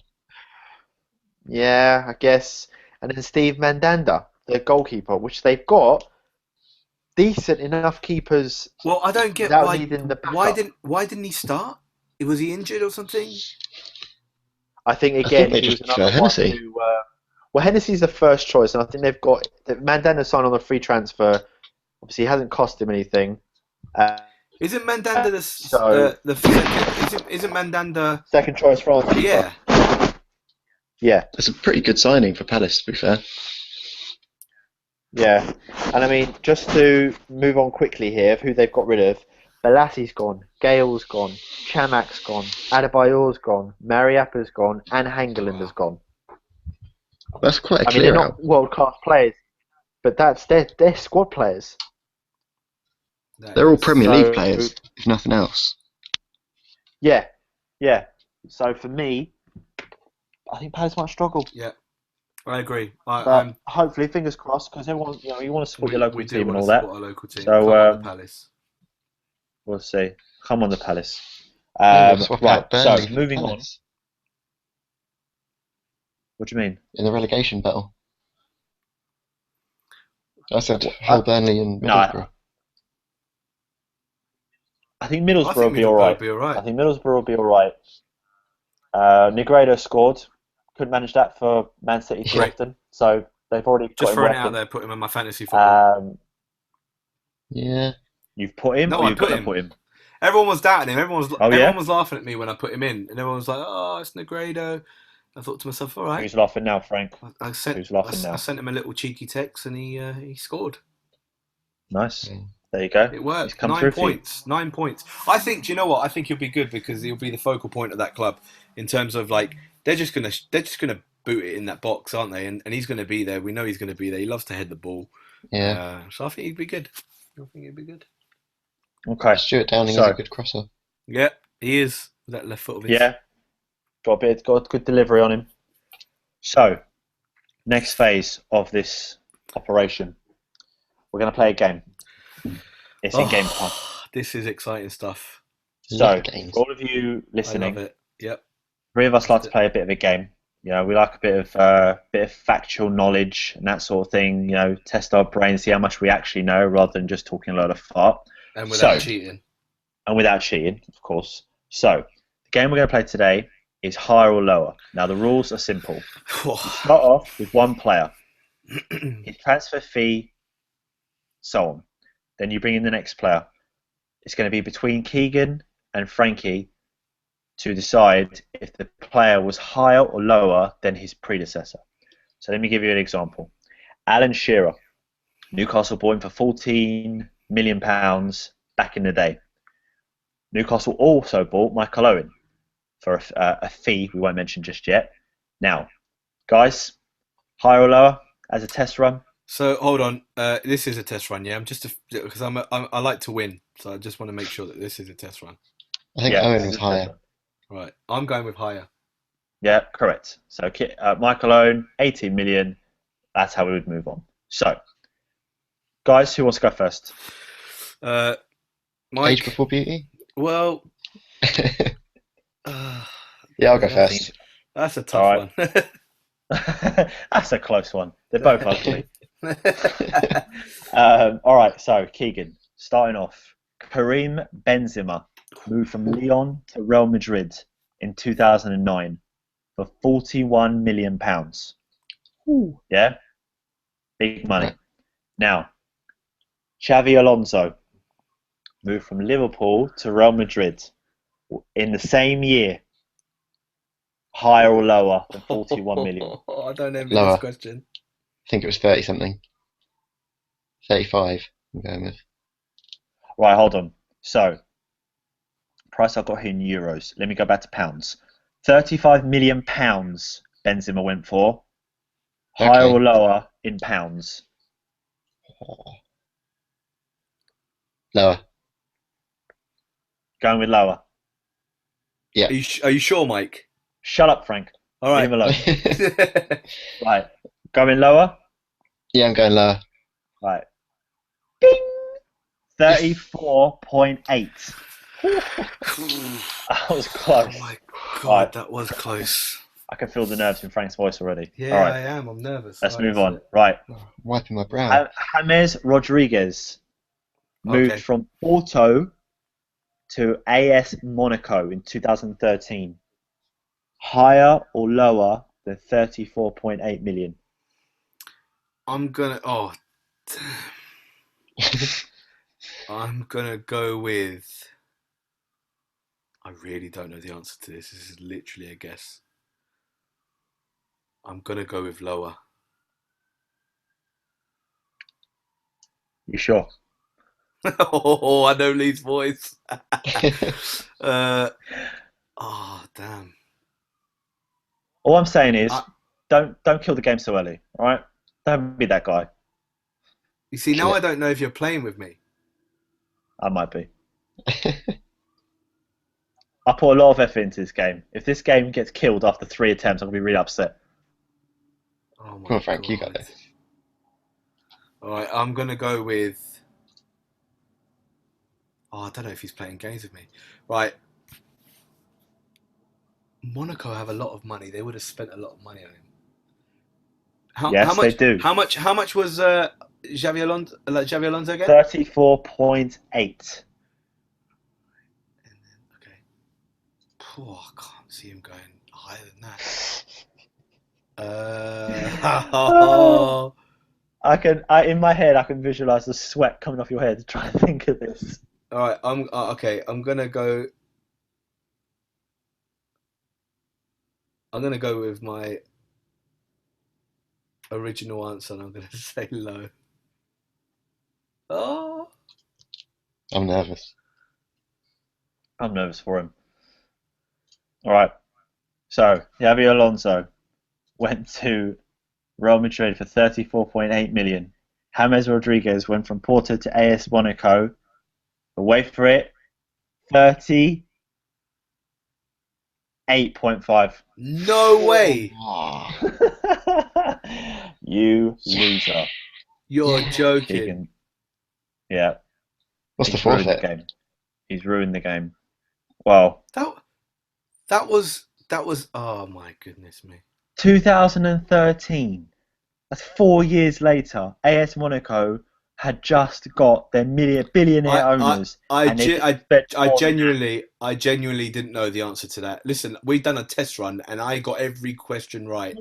Yeah, I guess. And then Steve Mandanda, their goalkeeper, which they've got decent enough keepers. Well, I don't get without needing the backup. Why didn't he start? Was he injured or something? I think again they he was just another prefer one Hennessy. who. Well, Hennessy's the first choice, and I think they've got Mandanda signed on a free transfer. Obviously, it hasn't cost him anything. Isn't Mandanda isn't Mandanda second choice France? Yeah. Yeah. It's a pretty good signing for Palace, to be fair. Yeah, and I mean, just to move on quickly here, of who they've got rid of, Balassi's gone, Gale's gone, Chamak's gone, Adebayor's gone, Mariappa's gone, and Hangeland has gone. That's quite a I mean, they're clear not out. world-class players, but they're squad players. They're all Premier League So, players, if nothing else. yeah. So for me, I think Palace might struggle. Yeah, I agree. But hopefully, fingers crossed, because everyone, you want to support your local we do team and want all to that. support our local team. So Come on, the Palace. we'll see. Come on, the Palace. Maybe we'll swap Right. out Burnley So for moving on. Palace What do you mean? in the relegation battle. I said hold Burnley and No, Middlesbrough. I think I Middlesbrough think will be all right. Middlesbrough will be all right. I think Middlesbrough will be all right. Negredo scored. Couldn't manage that for Man City too Great. often. So they've already got Just him throwing it out working. there, put him in my fantasy football. Yeah. You've put him, No, or I you've put got to him. put him? Everyone was doubting him. Everyone yeah? was laughing at me when I put him in, and everyone was like, "Oh, it's Negredo." I thought to myself, "All right." Who's laughing now, Frank? Who's laughing now? I sent him a little cheeky text, and he scored. Nice. Mm. There you go. It worked. He's come 9 through for you. points. 9 points. I think. Do you know what? I think he'll be good because he'll be the focal point of that club in terms of like they're just gonna boot it in that box, aren't they? And he's gonna be there. We know he's gonna be there. He loves to head the ball. Yeah. So I think he'd be good. I think he'd be good. Okay. Stuart Downing is a good crosser. Yeah, he is. That left foot of his. Yeah. Got a good delivery on him. So, next phase of this operation, we're going to play a game. It's in game time. This is exciting stuff. So, for all of you I listening, love it. Yep. three of us like to play a bit of a game. You know, we like a bit of factual knowledge and that sort of thing. You know, test our brains, see how much we actually know, rather than just talking a lot of fart. And without cheating. And without cheating, of course. So, the game we're going to play today is higher or lower. Now, the rules are simple. You start off with one player, his transfer fee, so on. Then you bring in the next player. It's going to be between Keegan and Frankie to decide if the player was higher or lower than his predecessor. So let me give you an example. Alan Shearer, Newcastle bought him for £14 million back in the day. Newcastle also bought Michael Owen for a fee we won't mention just yet. Now, guys, higher or lower as a test run? So hold on, this is a test run, yeah. I'm just because I like to win, so I just want to make sure that this is a test run. I think Owen was higher. Right, I'm going with higher. Yeah, correct. So Michael Owen, 18 million. That's how we would move on. So, guys, who wants to go first? Mike. Age before beauty? Well, yeah, I'll go first. That's a tough one. That's a close one. They're both ugly. All right, so Keegan, starting off. Karim Benzema moved from Lyon to Real Madrid in 2009 for £41 million. Ooh. Yeah? Big money. Right. Now, Xavi Alonso moved from Liverpool to Real Madrid in the same year. Higher or lower than 41 million? I don't envy Lower. this question. I think it was 30 something. 35, I'm going with. Right, hold on. So, price I've got here in euros. Let me go back to pounds. £35 million Benzema went for. Higher or lower in pounds? Lower. Going with lower. Yeah. Are you sure, Mike? Shut up, Frank. All right. Leave him alone. Right. Going lower? Yeah, I'm going lower. Right. Bing! 34.8. That was close. Oh my god, Right. that was close. I can feel the nerves in Frank's voice already. Yeah, All right. I am. I'm nervous. Let's move on. Right. Wiping my brow. James Rodriguez moved from Porto to AS Monaco in 2013. Higher or lower than 34.8 million? I'm gonna. Oh, I'm gonna go with. I really don't know the answer to this. This is literally a guess. I'm gonna go with lower. You sure? Oh, I know Lee's voice. Oh, damn. All I'm saying is, I, don't kill the game so early. All right, don't be that guy. you see, now I don't know if you're playing with me. I might be. I put a lot of effort into this game. If this game gets killed after 3 attempts, I'm gonna be really upset. Oh my Come on, Frank, God. you got this. All right, I'm gonna go with. Oh, I don't know if he's playing games with me. Right, Monaco have a lot of money. They would have spent a lot of money on him. How Yes, they much? do. How much was Xavi Alonso again? 34.8. Okay. Poor, I can't see him going higher than that. In my head, I can visualize the sweat coming off your head to try and think of this. All right, I'm okay. I'm gonna go with my original answer, and I'm gonna say low. Oh, I'm nervous. I'm nervous for him. All right. So, Javier Alonso went to Real Madrid for 34.8 million. James Rodriguez went from Porto to AS Monaco. But wait for it, 38.5. no way! You loser. You're Yeah. joking. Keegan. Yeah. What's the He's ruined the forfeit? game. He's ruined the game. Well, That was. Oh my goodness me. 2013. That's 4 years later. AS Monaco had just got their billionaire owners, and they didn't spend I more than that. genuinely didn't know the answer to that. Listen, we've done a test run, and I got every question right.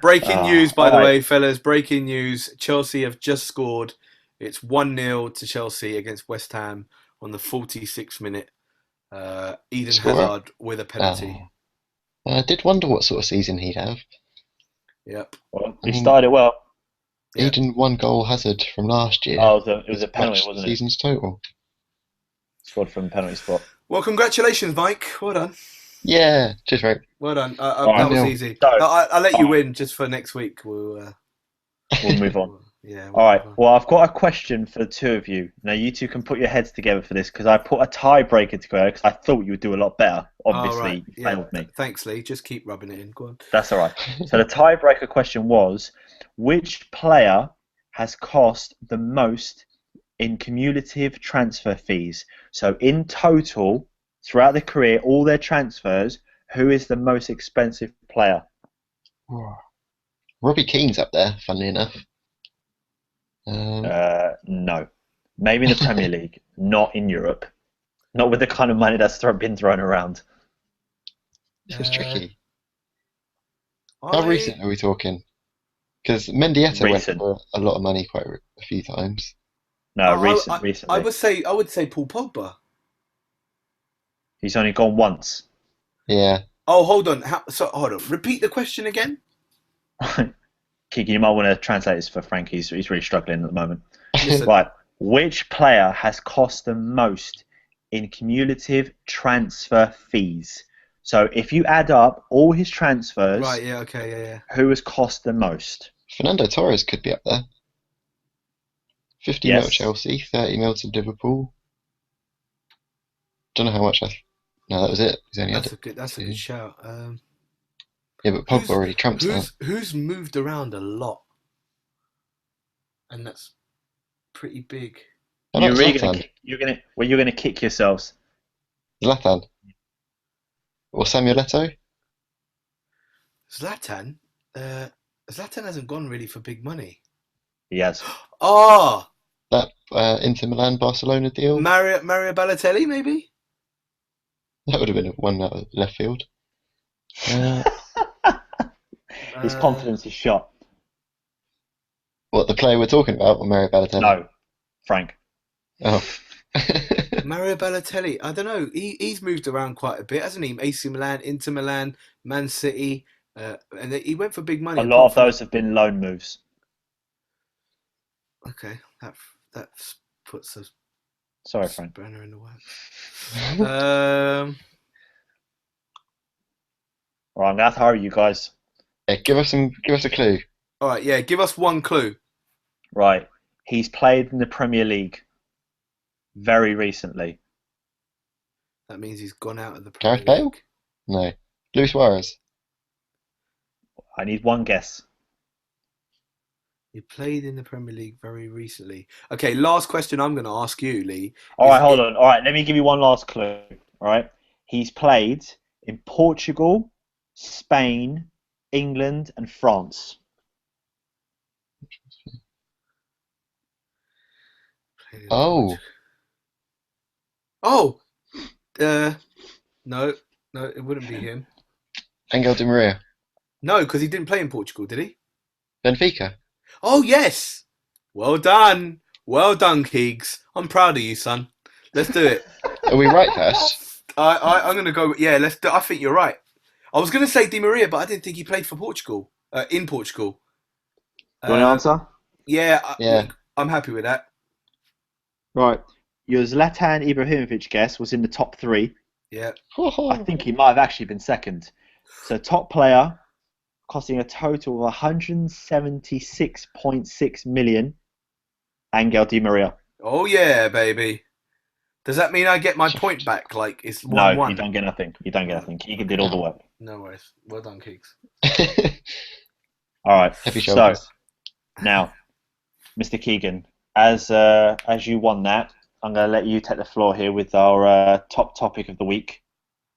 Breaking news, by the way, fellas. Breaking news. Chelsea have just scored. It's 1-0 to Chelsea against West Ham on the 46th minute. Eden Scorer? Hazard with a penalty. I did wonder what sort of season he'd have. Yep. Well, he started well. Yeah. Eden 1 goal Hazard from last year. Oh, it was a penalty, wasn't it? Season's total. Scored from penalty spot. Well, congratulations, Mike. Well done. Yeah, cheers, Frank. Well done. Right, that was Neil. easy. So- I'll let you win just for next week. We'll Move on. yeah. All right. Well, I've got a question for the two of you. Now, you two can put your heads together for this because I put a tiebreaker together because I thought you would do a lot better. Obviously, right. you failed me. Thanks, Lee. Just keep rubbing it in. Go on. That's all right. So the tiebreaker question was, which player has cost the most in cumulative transfer fees? So in total, throughout their career, all their transfers, who is the most expensive player? Robbie Keane's up there, funnily enough. No. Maybe in the Premier League, not in Europe. Not with the kind of money that's been thrown around. This is tricky. I- How recent are we talking? Because Mendieta went Recent. for a lot of money quite a few times. No, I recently. would say Paul Pogba. He's only gone once. Yeah. Oh, hold on. Hold on. Repeat the question again. Kiki, you might want to translate this for Frank. He's really struggling at the moment. Listen, Right. Which player has cost the most in cumulative transfer fees? So if you add up all his transfers, right. Yeah. Okay. Yeah. who has cost the most? Fernando Torres could be up there. 50 Yes. mil Chelsea, 30 mil to Liverpool. Don't know how much No, that was it. He's only had That's a two. good shout. Yeah, but Pogba already trumps that. Who's moved around a lot, and that's pretty big. How about You're Zlatan? gonna kick yourselves. Zlatan. Or Samuel Eto'o? Zlatan. Zlatan hasn't gone really for big money. He has. Oh, That Inter Milan Barcelona deal? Mario Balotelli, maybe. That would have been one out of left field. His confidence is shot. What, the player we're talking about, or Mario Balotelli? No, Frank. Oh. Mario Balotelli. I don't know. He's moved around quite a bit, hasn't he? AC Milan, Inter Milan, Man City, and he went for big money. A lot of those have been loan moves. Okay, that puts a Sorry, Frank. spanner in the works. All right, I'm gonna have to hurry you guys. Yeah, give us a clue. All right, yeah, give us one clue. Right, he's played in the Premier League very recently. That means he's gone out of the Gareth Premier Bale? League. No. Luis Suarez. I need one guess. He played in the Premier League very recently. Okay, last question I'm going to ask you, Lee. All right, hold on. All right, let me give you one last clue. All right, he's played in Portugal, Spain, England, and France. Oh, Oh, no, it wouldn't be him. Angel Di Maria. No, because he didn't play in Portugal, did he? Benfica. Oh, yes. Well done, Keegs. I'm proud of you, son. Let's do it. Are we right first? I'm going to go. Yeah, let's do. I think you're right. I was going to say Di Maria, but I didn't think he played for Portugal. In Portugal. You want to answer? Yeah, Yeah. I'm happy with that. Right. Your Zlatan Ibrahimovic guess was in the top 3. Yeah. I think he might have actually been second. So top player, costing a total of 176.6 million. Angel Di Maria. Oh yeah, baby. Does that mean I get my point back? Like it's 1-1? No, you don't get nothing. You don't get nothing. Keegan did all the work. No worries. Well done, Keeks. All right. Heavy So shoulders. now, Mr. Keegan, as you won that, I'm going to let you take the floor here with our top topic of the week.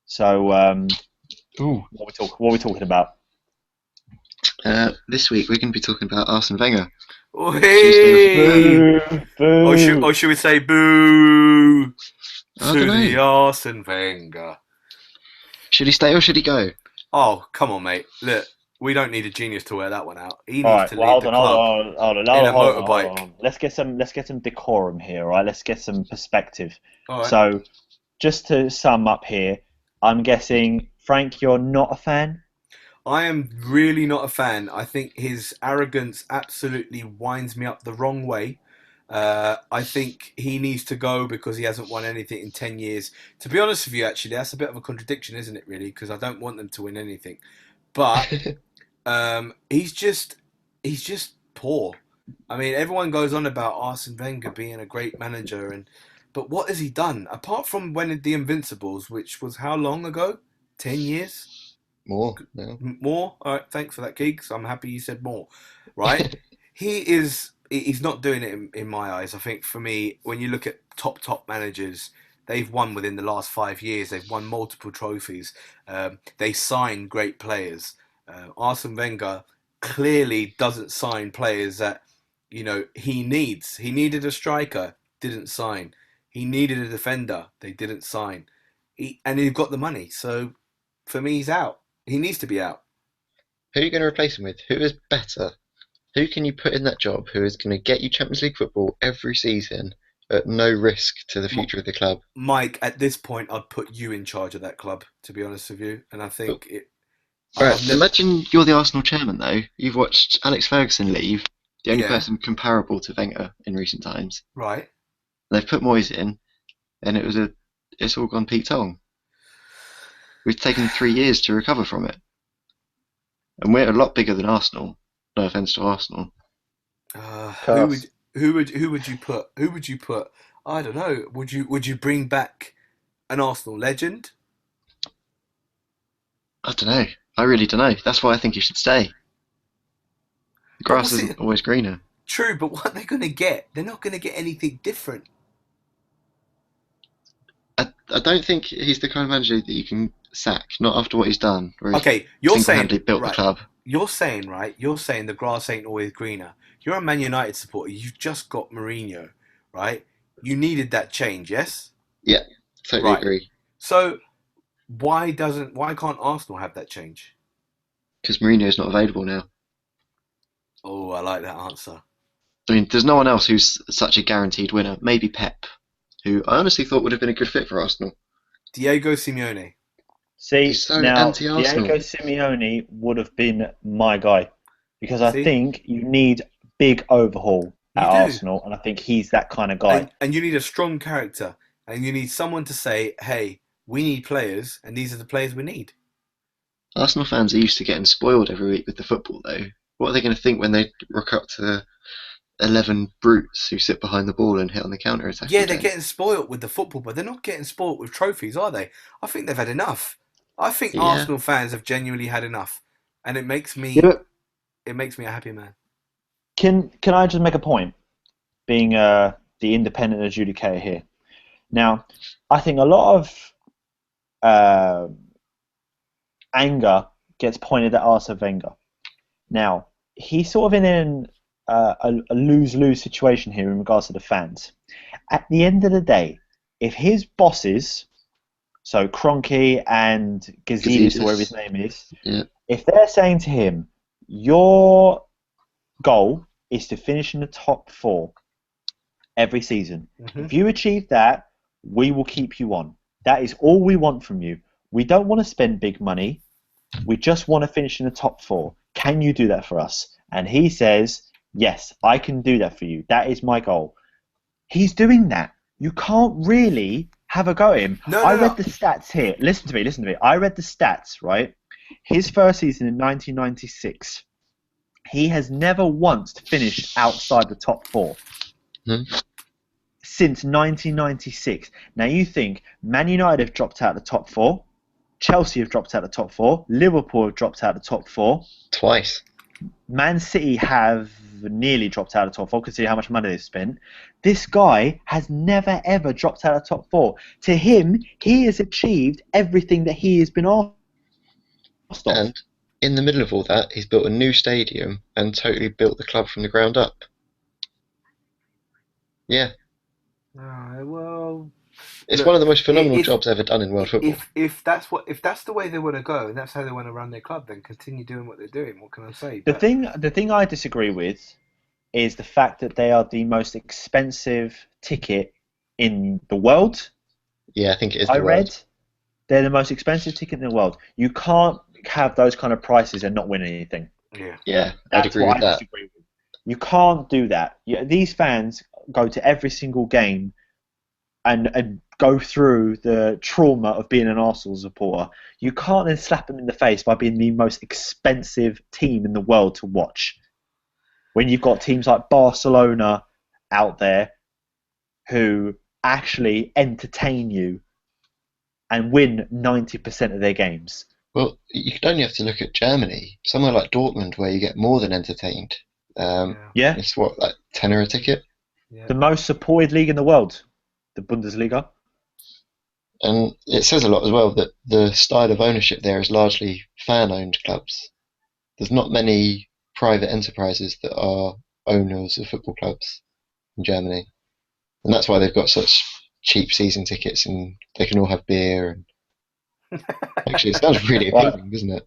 So, Ooh. what are we talking about? This week we're going to be talking about Arsene Wenger. Oh, hey! Boo! Or should we say boo I to don't know. the Arsene Wenger? Should he stay or should he go? Oh, come on, mate. Look, we don't need a genius to wear that one out. He All needs right. to Well, lead hold the on, club hold on. in a motorbike. Hold on. Let's get some decorum here, all right? Let's get some perspective. All right. So, just to sum up here, I'm guessing Frank, you're not a fan. I am really not a fan. I think his arrogance absolutely winds me up the wrong way. I think he needs to go because he hasn't won anything in 10 years. To be honest with you, actually, that's a bit of a contradiction, isn't it, really? Because I don't want them to win anything. But he's just poor. I mean, everyone goes on about Arsene Wenger being a great manager, but what has he done? Apart from winning the Invincibles, which was how long ago? 10 years? More now. More? All right, thanks for that, Keeks. I'm happy you said more. Right? He's not doing it in my eyes. I think for me, when you look at top managers, they've won within the last 5 years. They've won multiple trophies. They sign great players. Arsene Wenger clearly doesn't sign players that he needs. He needed a striker, didn't sign. He needed a defender, they didn't sign. And he got the money. So for me, he's out. He needs to be out. Who are you going to replace him with? Who is better? Who can you put in that job who is going to get you Champions League football every season at no risk to the future of the club? Mike, at this point, I'd put you in charge of that club, to be honest with you. And I think Imagine you're the Arsenal chairman, though. You've watched Alex Ferguson leave, the only person comparable to Wenger in recent times. Right. They've put Moyes in, and it's all gone Pete Tong. We've taken 3 years to recover from it. And we're a lot bigger than Arsenal. No offence to Arsenal. Who would you put? Who would you put? I don't know. Would you bring back an Arsenal legend? I don't know. I really don't know. That's why I think he should stay. The grass isn't always greener. True, but what are they going to get? They're not going to get anything different. I don't think he's the kind of manager that you can sack, not after what he's done. Okay, you're saying built the club. You're saying the grass ain't always greener. You're a Man United supporter. You've just got Mourinho, right? You needed that change, yes? Yeah, totally agree. So why can't Arsenal have that change? Because Mourinho's not available now. Oh, I like that answer. I mean, there's no one else who's such a guaranteed winner. Maybe Pep, who I honestly thought would have been a good fit for Arsenal. Diego Simeone. See, He's so now anti-Arsenal. Diego Simeone would have been my guy because I think you need big overhaul. at You do. Arsenal, and I think he's that kind of guy. And you need a strong character, and you need someone to say, "Hey, we need players, and these are the players we need." Arsenal fans are used to getting spoiled every week with the football, though. What are they going to think when they rock up to 11 brutes who sit behind the ball and hit on the counter attack? Yeah, they're getting spoilt with the football, but they're not getting spoilt with trophies, are they? I think they've had enough. I think Yeah. Arsenal fans have genuinely had enough, and it makes me Yeah, but a happy man. can I just make a point, being the independent adjudicator here? Now, I think a lot of anger gets pointed at Arsene Wenger. Now, he's sort of in a lose-lose situation here in regards to the fans. At the end of the day, if his bosses, so Kroenke and Gazidis, or whatever his name is, Yeah. if they're saying to him, your goal is to finish in the top 4 every season. If you achieve that, we will keep you on. That is all we want from you. We don't want to spend big money. We just want to finish in the top 4. Can you do that for us? And he says, yes, I can do that for you. That is my goal. He's doing that. You can't really have a go at him. I read the stats here. Listen to me. I read the stats, right? His first season in 1996, he has never once finished outside the top 4. Since 1996. Now you think Man United have dropped out of the top 4, Chelsea have dropped out of the top 4, Liverpool have dropped out of the top 4. Twice. Man City have nearly dropped out of the top 4, considering how much money they've spent. This guy has never ever dropped out of the top 4. To him, he has achieved everything that he has been asked of. And in the middle of all that, he's built a new stadium and totally built the club from the ground up. Yeah. Well, it's look, one of the most phenomenal jobs ever done in world football. If that's the way they want to go, and that's how they want to run their club, then continue doing what they're doing. What can I say? The thing I disagree with is the fact that they are the most expensive ticket in the world. Yeah, I think it is. I read they're the most expensive ticket in the world. You can't have those kind of prices and not win anything. Yeah, I'd agree with that. You can't do that. These fans go to every single game and go through the trauma of being an Arsenal supporter. You can't then slap them in the face by being the most expensive team in the world to watch. When you've got teams like Barcelona out there who actually entertain you and win 90% of their games. Well, you could only have to look at Germany, somewhere like Dortmund, where you get more than entertained. It's what, like £10 a ticket? Yeah. The most supported league in the world, the Bundesliga. And it says a lot as well that the style of ownership there is largely fan-owned clubs. There's not many private enterprises that are owners of football clubs in Germany. And that's why they've got such cheap season tickets and they can all have beer. And actually, it sounds really appealing, doesn't it?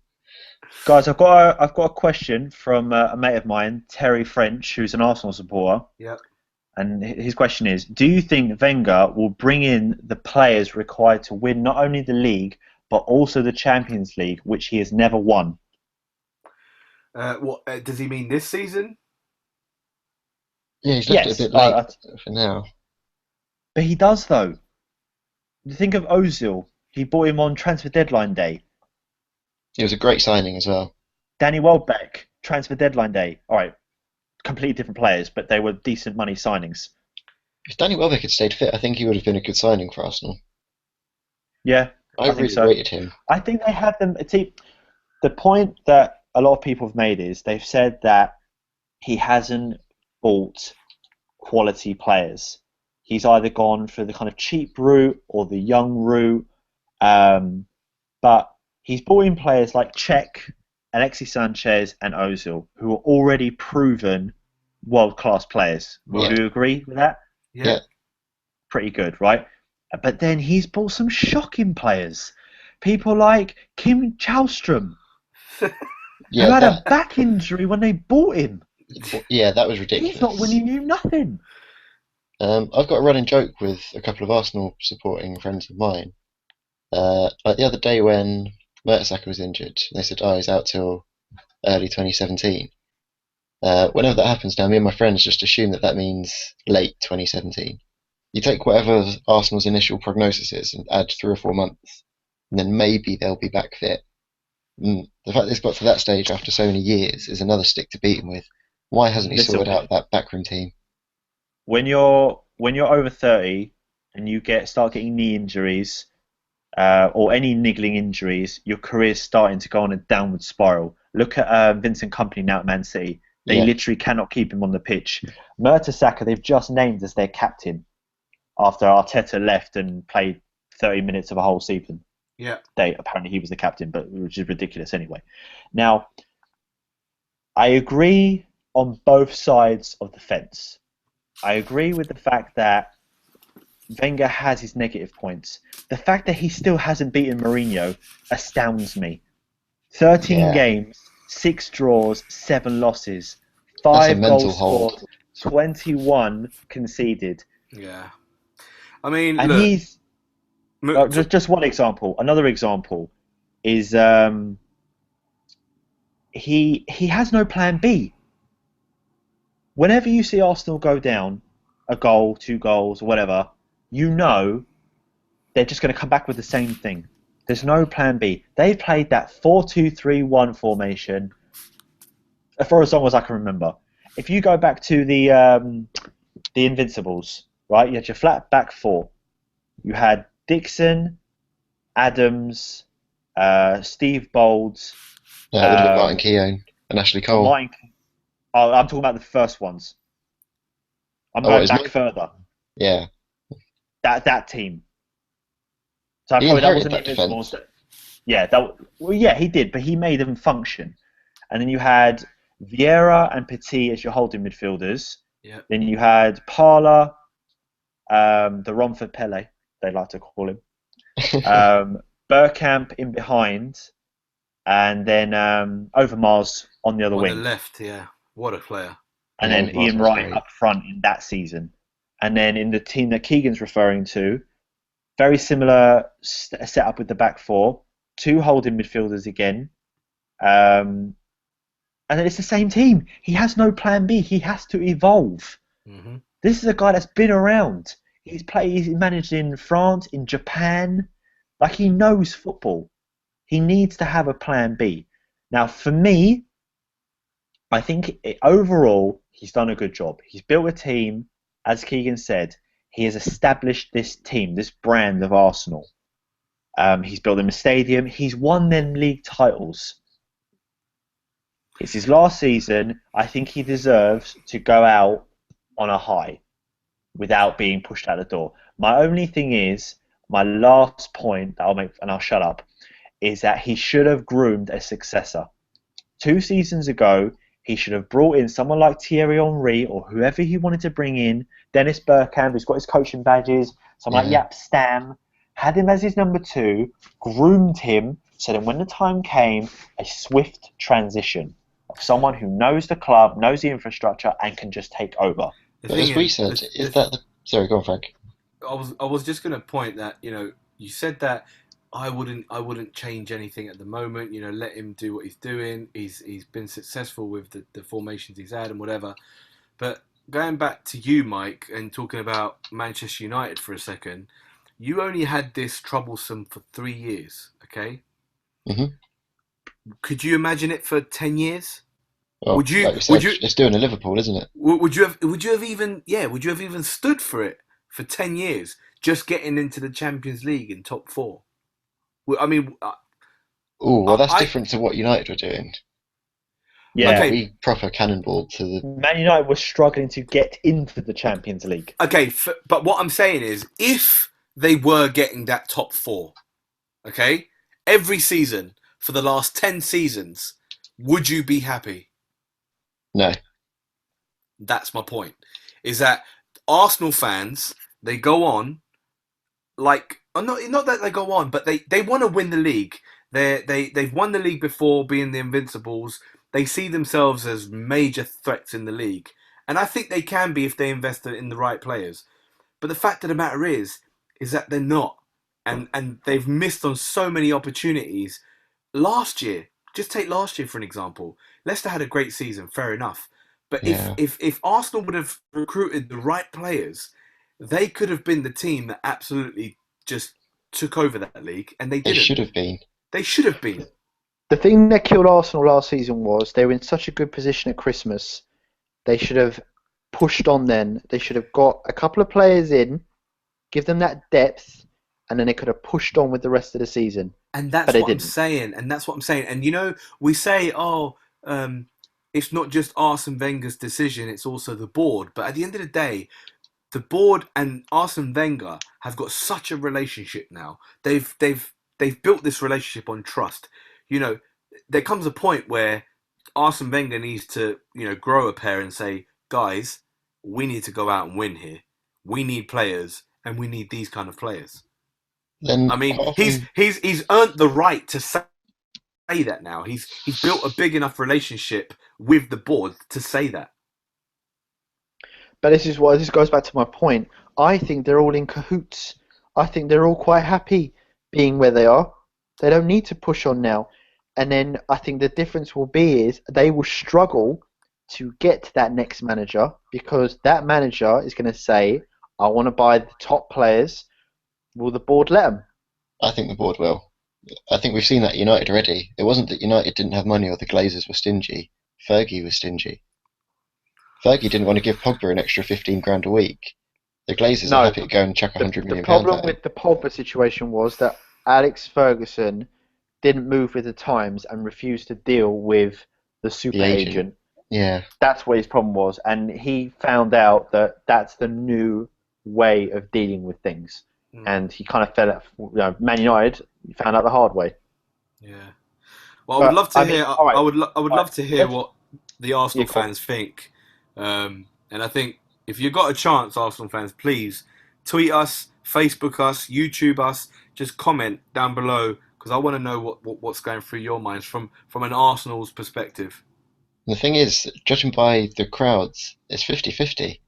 Guys, I've got a question from a mate of mine, Terry French, who's an Arsenal supporter. Yeah. And his question is, do you think Wenger will bring in the players required to win not only the league, but also the Champions League, which he has never won? What does he mean this season? Yeah, he's left it a bit late for now. But he does, though. Think of Ozil. He bought him on transfer deadline day. It was a great signing as well. Danny Welbeck, transfer deadline day. All right, completely different players, but they were decent money signings. If Danny Welbeck had stayed fit, I think he would have been a good signing for Arsenal. Yeah, I really rated him. I think they have them. See, the point that a lot of people have made is they've said that he hasn't bought quality players. He's either gone for the kind of cheap route or the young route, but he's brought in players like Cech, Alexis Sanchez, and Ozil, who are already proven world-class players. Would you agree with that? Yeah. Pretty good, right? But then he's brought some shocking players. People like Kim Chalstrom, who had a back injury when they bought him. Yeah, that was ridiculous. He's not winning you nothing. I've got a running joke with a couple of Arsenal supporting friends of mine. Like the other day when Mertesacker was injured, they said, he's out till early 2017. Whenever that happens now, me and my friends just assume that that means late 2017. You take whatever Arsenal's initial prognosis is and add 3 or 4 months, and then maybe they'll be back fit. And the fact that it's got to that stage after so many years is another stick to beat him with. Why hasn't he Listen, sorted out that backroom team? when you're over 30 and you start getting knee injuries, or any niggling injuries, your career's starting to go on a downward spiral. Look at Vincent Kompany now at Man City. They Yeah, literally cannot keep him on the pitch. Mertesacker, they've just named as their captain after Arteta left and played 30 minutes of a whole season. Yeah. Apparently he was the captain, but which is ridiculous anyway. Now, I agree on both sides of the fence. I agree with the fact that Wenger has his negative points. The fact that he still hasn't beaten Mourinho astounds me. 13 yeah, games, 6 draws, 7 losses, that's a 5 mental goals hold. scored, 21 conceded. Yeah. I mean, And look. he's just one example. Another example is he has no plan B. Whenever you see Arsenal go down a goal, 2 goals, whatever, you know they're just going to come back with the same thing. There's no plan B. They've played that 4-2-3-1 formation for as long as I can remember. If you go back to the Invincibles, right? You had your flat back four. You had Dixon, Adams, Steve Bolds, It would have been Martin um, Keown and Ashley Cole. Martin. Oh, I'm talking about the first ones. I'm Oh, what going is back Martin? further. Yeah, That team. So he probably that inherited wasn't the that Invincibles. defence. Yeah, yeah, he did, but he made them function. And then you had Vieira and Petit as your holding midfielders. Yeah. Then you had Parla, the Romford Pele, they like to call him. Bergkamp in behind, and then Overmars on the other On the wing, left, yeah. What a player. and Yeah, then Overmars Ian was Wright great. up front in that season. And then in the team that Keegan's referring to, very similar setup with the back four, 2 holding midfielders again, and then it's the same team. He has no plan B. He has to evolve. Hmm. This is a guy that's been around. He's managed in France, in Japan. Like, he knows football. He needs to have a plan B. Now, for me, I think overall he's done a good job. He's built a team, as Keegan said. He has established this team, this brand of Arsenal. He's built them a stadium. He's won them league titles. It's his last season. I think he deserves to go out on a high without being pushed out the door. My only thing is, my last point that I'll make, and I'll shut up, is that he should have groomed a successor. 2 seasons ago, he should have brought in someone like Thierry Henry or whoever he wanted to bring in, Dennis Bergkamp, who's got his coaching badges, someone like Yeah, Yap Stam, had him as his number 2, groomed him, so that when the time came, a swift transition of someone who knows the club, knows the infrastructure, and can just take over. The but thing as we is, said, is that the? Sorry, go on, Frank. I was just going to point that you said that I wouldn't change anything at the moment. Let him do what he's doing. He's been successful with the formations he's had and whatever. But going back to you, Mike, and talking about Manchester United for a second, you only had this troublesome for 3 years. Okay, Hmm. could you imagine it for 10 years? Well, Would you? like we Would said, you? it's doing a Liverpool, isn't it? Would you have? Would you have even? Yeah. Would you have even stood for it for 10 years? Just getting into the Champions League in top four. Well, I mean, Oh, well, that's I different to what United were doing. Yeah, okay, We proper cannonballed to the. Man United was struggling to get into the Champions League. okay. But what I'm saying is, if they were getting that top four, okay, every season for the last 10 seasons, would you be happy? No, That's my point. Is that Arsenal fans? They go on like not that they go on, but they want to win the league. They've won the league before, being the Invincibles. They see themselves as major threats in the league, and I think they can be if they invest in the right players. But the fact of the matter is that they're not, and they've missed on so many opportunities. Last year, just take last year for an example. Leicester had a great season, fair enough, But Yeah. if Arsenal would have recruited the right players, they could have been the team that absolutely just took over that league, and they They didn't. should have been. They should have been. The thing that killed Arsenal last season was they were in such a good position at Christmas. They should have pushed on then. They should have got a couple of players in, give them that depth, and then they could have pushed on with the rest of the season. And But that's they what I'm didn't. saying. And that's what I'm saying. And we say, it's not just Arsene Wenger's decision; it's also the board. But at the end of the day, the board and Arsene Wenger have got such a relationship now. They've built this relationship on trust. There comes a point where Arsene Wenger needs to grow a pair and say, guys, we need to go out and win here. We need players, and we need these kind of players. Then I mean, quite often, he's earned the right to say that now. He's built a big enough relationship with the board to say that. But this goes back to my point. I think they're all in cahoots. I think they're all quite happy being where they are. They don't need to push on now. And then I think the difference will be is they will struggle to get to that next manager because that manager is going to say, I want to buy the top players. Will the board let them? I think the board will. I think we've seen that at United already. It wasn't that United didn't have money or the Glazers were stingy. Fergie was stingy. Fergie didn't want to give Pogba an extra 15 grand a week. The Glazers are No, happy to go and chuck the, 100 the million pounds problem at him. with the Pogba situation was that Alex Ferguson didn't move with the times and refused to deal with the super The agent. agent. Yeah, That's what his problem was, and he found out that that's the new way of dealing with things, and he kind of fell out. Man United found out the hard way. Yeah. Well, I would love to I mean, hear. all right, I would all love right, to hear let's- what the Arsenal yeah, go on. fans think. And I think if you've got a chance, Arsenal fans, please tweet us, Facebook us, YouTube us. Just comment down below because I want to know what's going through your minds from an Arsenal's perspective. and the thing is, judging by the crowds, it's 50-50.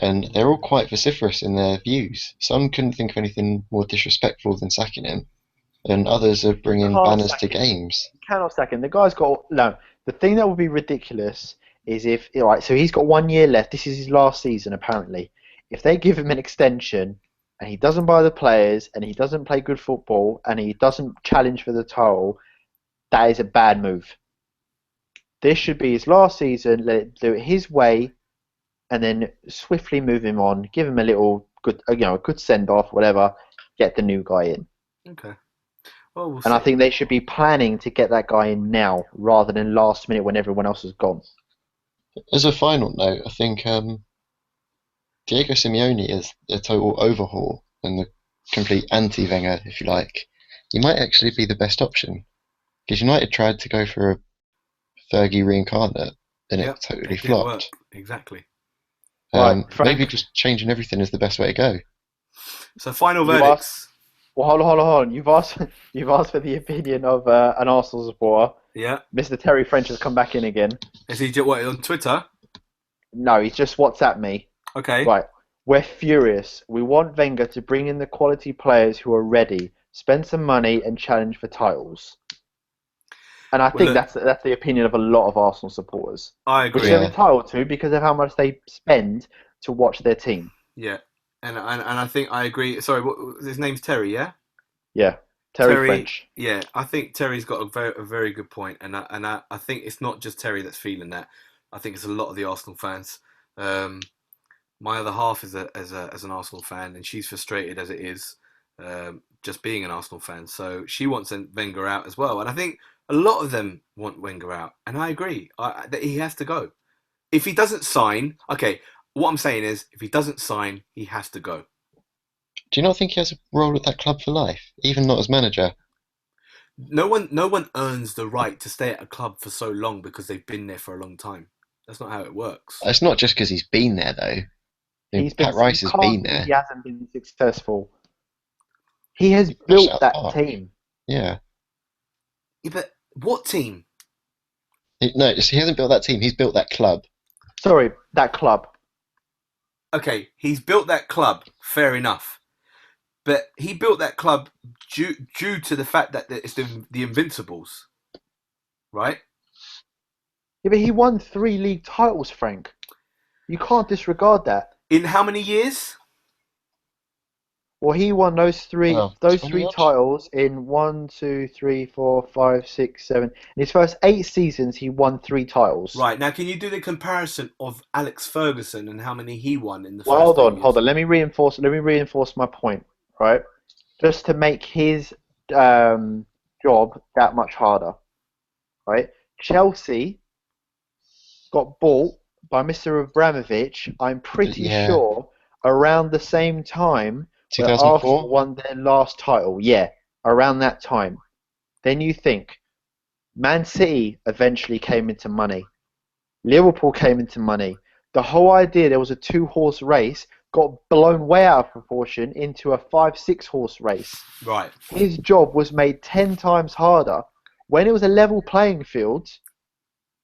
And they're all quite vociferous in their views. Some couldn't think of anything more disrespectful than sacking him, and others are bringing Can't banners sack to him. games. Cannot sack him. The guy's got no. The thing that would be ridiculous is if so he's got 1 year left. This is his last season apparently. If they give him an extension and he doesn't buy the players and he doesn't play good football and he doesn't challenge for the title, that is a bad move. This should be his last season. Let it do it his way, and then swiftly move him on. Give him a little good, a good send off, whatever. Get the new guy in. Okay. Well, we'll And I see. think they should be planning to get that guy in now rather than last minute when everyone else has gone. As a final note, I think Diego Simeone is a total overhaul and the complete anti-Wenger, if you like. He might actually be the best option because United tried to go for a Fergie reincarnate and Yep, it totally it did work. flopped. Exactly. Right, Frank. Maybe just changing everything is the best way to go. So final You've verdicts. Well, hold on. You've asked for the opinion of an Arsenal supporter. Yeah. Mr. Terry French has come back in again. Is he on Twitter? No, he's just WhatsApped me. Okay. Right. We're furious. We want Wenger to bring in the quality players who are ready, spend some money, and challenge for titles. And I think look, that's the opinion of a lot of Arsenal supporters, I which agree. they're entitled to because of how much they spend to watch their team. Yeah. And I think I agree. Sorry, his name's Terry, yeah? Yeah, Terry French. Yeah, I think Terry's got a very good point, and I think it's not just Terry that's feeling that. I think it's a lot of the Arsenal fans. My other half is as an Arsenal fan, and she's frustrated as it is, just being an Arsenal fan. So she wants Wenger out as well, and I think a lot of them want Wenger out, and I agree that he has to go. If he doesn't sign, okay. What I'm saying is, if he doesn't sign, he has to go. Do you not think he has a role at that club for life, even not as manager? No one earns the right to stay at a club for so long because they've been there for a long time. That's not how it works. It's not just because he's been there, though. I mean, Pat Rice has been there. He hasn't been successful. He has built that team. Yeah. Yeah, but what team? No, he hasn't built that team. He's built that club. Sorry, that club. Okay, he's built that club. Fair enough, but he built that club due to the fact that it's the Invincibles, right? Yeah, but he won 3 league titles, Frank. You can't disregard that. In how many years? Well, he won those three Well, those 20 three odd? titles in 1, 2, 3, 4, 5, 6, 7. In his first 8 seasons, he won 3 titles. Right, now can you do the comparison of Alex Ferguson and how many he won in the Well, first hold 8 on, hold years? on. Let me reinforce my point, right? Just to make his um, job that much harder, right? Chelsea got bought by Mr. Abramovich, I'm pretty Yeah, sure, around the same time where Arsenal 2004? won their last title. Yeah, around that time. Then you think Man City eventually came into money. Liverpool came into money. The whole idea there was a two-horse race got blown way out of proportion into a 5, 6 horse race. Right. His job was made 10 times harder. When it was a level playing field,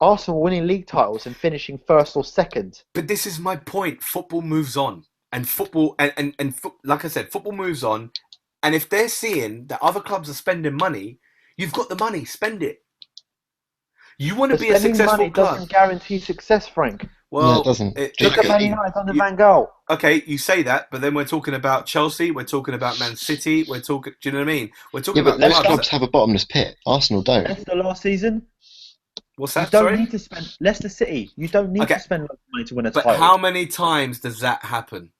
Arsenal winning league titles and finishing first or second. But this is my point. Football moves on. And football, like I said, football moves on. And if they're seeing that other clubs are spending money, you've got the money, spend it. You want to But be a spending successful money club. doesn't guarantee success, Frank. No, it Well, doesn't. Just Look at because Man United under Van Gaal. okay, you say that, but then we're talking about Chelsea, we're talking about Man City, we're talking. Do you know what I mean? We're talking yeah, but about most clubs. clubs have a bottomless pit. Arsenal don't. Leicester last season, What's you that? don't Sorry. need to spend. Leicester City, you don't need Okay, to spend lots of money to win a but title. how many times does that happen?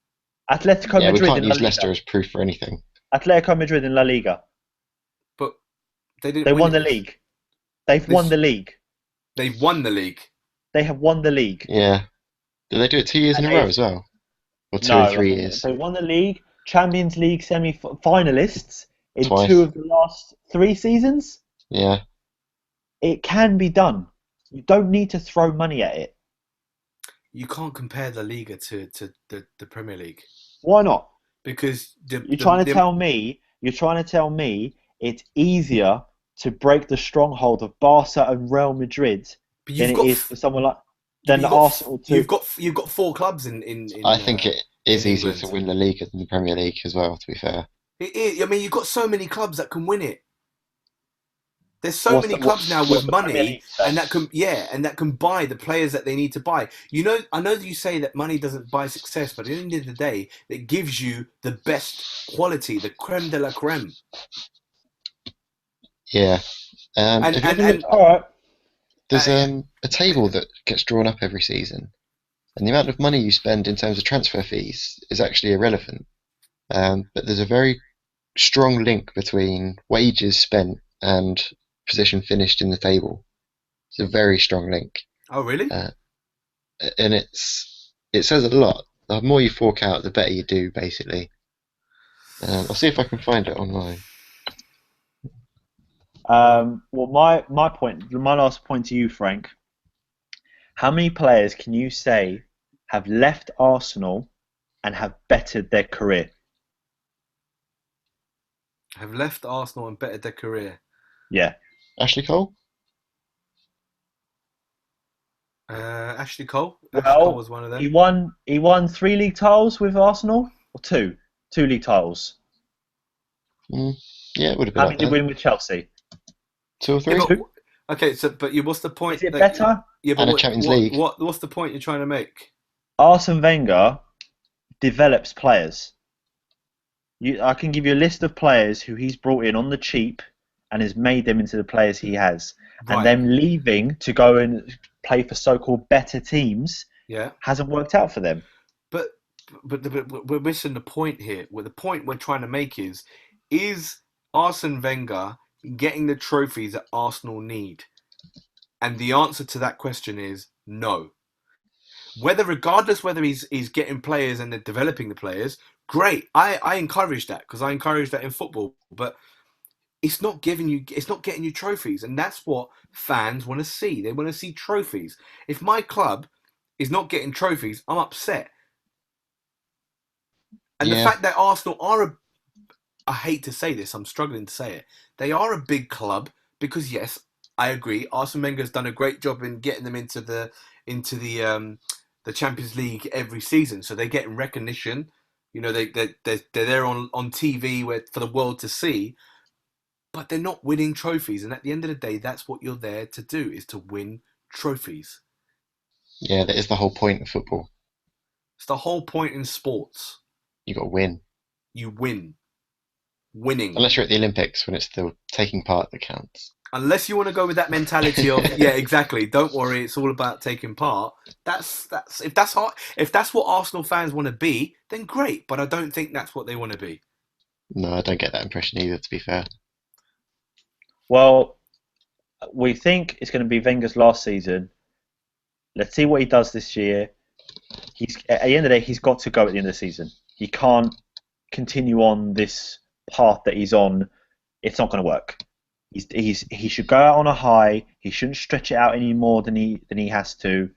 Atletico Yeah, we Madrid can't in La use Leicester Liga. as proof for anything. Atletico Madrid in La Liga. But they didn't They win won it. the league. They've won the league. They've won the league. They have won the league. Yeah. Did they do it 2 years in And a row they've as well? Or two no, in I three think years? they won the league, Champions League semi-finalists in two Twice. of the last 3 seasons. Yeah. It can be done. You don't need to throw money at it. You can't compare La Liga to the Premier League Why not? because You're trying to tell me it's easier to break the stronghold of Barca and Real Madrid but than you've it got is for someone like but than Arsenal to. you've got 4 clubs in I think it is in easier England. to win the league than the Premier League as well, to be fair. It is. I mean, you've got so many clubs that can win it. There's so What's many the, clubs now with what's the Premier money, League say? and that can buy the players that they need to buy. You know, I know that you say that money doesn't buy success, but at the end of the day, it gives you the best quality, the creme de la creme. Yeah. And Have you and ever and looked? All right. There's a table that gets drawn up every season, and the amount of money you spend in terms of transfer fees is actually irrelevant. But there's a very strong link between wages spent and position finished in the table. It's a very strong link, oh really? uh, and it says a lot. The more you fork out, the better you do, basically. I'll see if I can find it online. Well, my last point to you, Frank. How many players can you say have left Arsenal and have bettered their career? Have left Arsenal and bettered their career. Yeah. Ashley Cole? Ashley Cole. Ashley Cole Well, was one of he them. won. He won 3 league titles with Arsenal, or two league titles. Mm, yeah, it would have been How up many did he there. win with Chelsea? 2 or Yeah, 3? but Two. okay. So, but what's the point? Is it that, better? Yeah, but And a Champions League. what's the point you're trying to make? Arsene Wenger develops players. I can give you a list of players who he's brought in on the cheap and has made them into the players he has. And Right. them leaving to go and play for so-called better teams Yeah. hasn't worked out for them. But we're missing the point here. Well, the point we're trying to make is Arsene Wenger getting the trophies that Arsenal need? And the answer to that question is no. Regardless whether he's getting players and they're developing the players, great. I encourage that because I encourage that in football. But it's not getting you trophies, and that's what fans want to see. They want to see trophies. If my club is not getting trophies, I'm upset. And the Yeah, fact that Arsenal are I hate to say this, I'm struggling to say it. They are a big club because yes, I agree. Arsene Wenger's done a great job in getting them into the Champions League every season, so they're getting recognition. You know, they're there on TV for the world to see, but they're not winning trophies. And at the end of the day, that's what you're there to do: is to win trophies. Yeah, that is the whole point of football. It's the whole point in sports. You got to win. You win. Winning. Unless you're at the Olympics, when it's the taking part that counts. Unless you want to go with that mentality of yeah, exactly. Don't worry, it's all about taking part. That's if that's what Arsenal fans want to be, then great. But I don't think that's what they want to be. No, I don't get that impression either, to be fair. Well, we think it's going to be Wenger's last season. Let's see what he does this year. He's at the end of the day, he's got to go at the end of the season. He can't continue on this path that he's on. It's not going to work. He should go out on a high. He shouldn't stretch it out any more than he has to.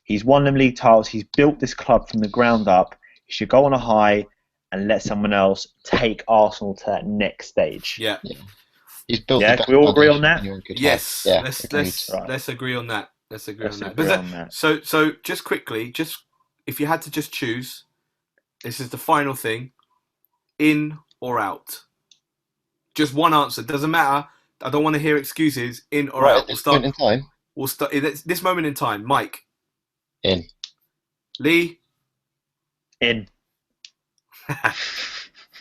He's won them league titles. He's built this club from the ground up. He should go on a high and let someone else take Arsenal to that next stage. Yeah. He's built. Yeah, the can we all agree on that? Yes. Yeah, let's agree on that. Let's agree on that. Agree on that. So just quickly, if you had to just choose, this is the final thing: in or out. Just one answer. Doesn't matter. I don't want to hear excuses. In or out. At this point in time. We'll start this moment in time. Mike. In. Lee. In.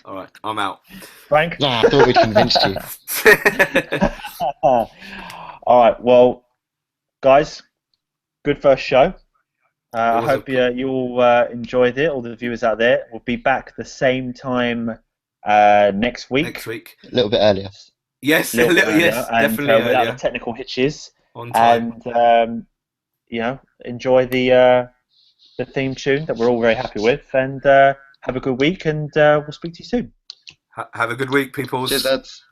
All right, I'm out. Frank? Nah, I thought we'd convinced you. All right, well, guys, good first show. I hope you all enjoyed it, all the viewers out there. We'll be back the same time next week. Next week. A little bit earlier. Yes, Yes, definitely without earlier. the technical hitches. On time. And, enjoy the theme tune that we're all very happy with. And have a good week, and we'll speak to you soon. Have a good week, people. Cheers, lads.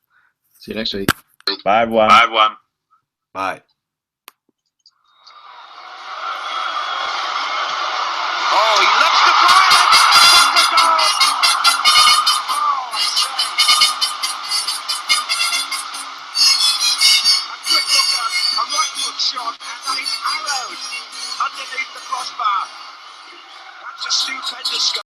See you next week. Bye, everyone. Bye, everyone. Bye. Oh, he loves the fire. What a goal! Oh, I say. A quick look at a right foot shot, and that is arrowed underneath the crossbar. That's a stupendous goal.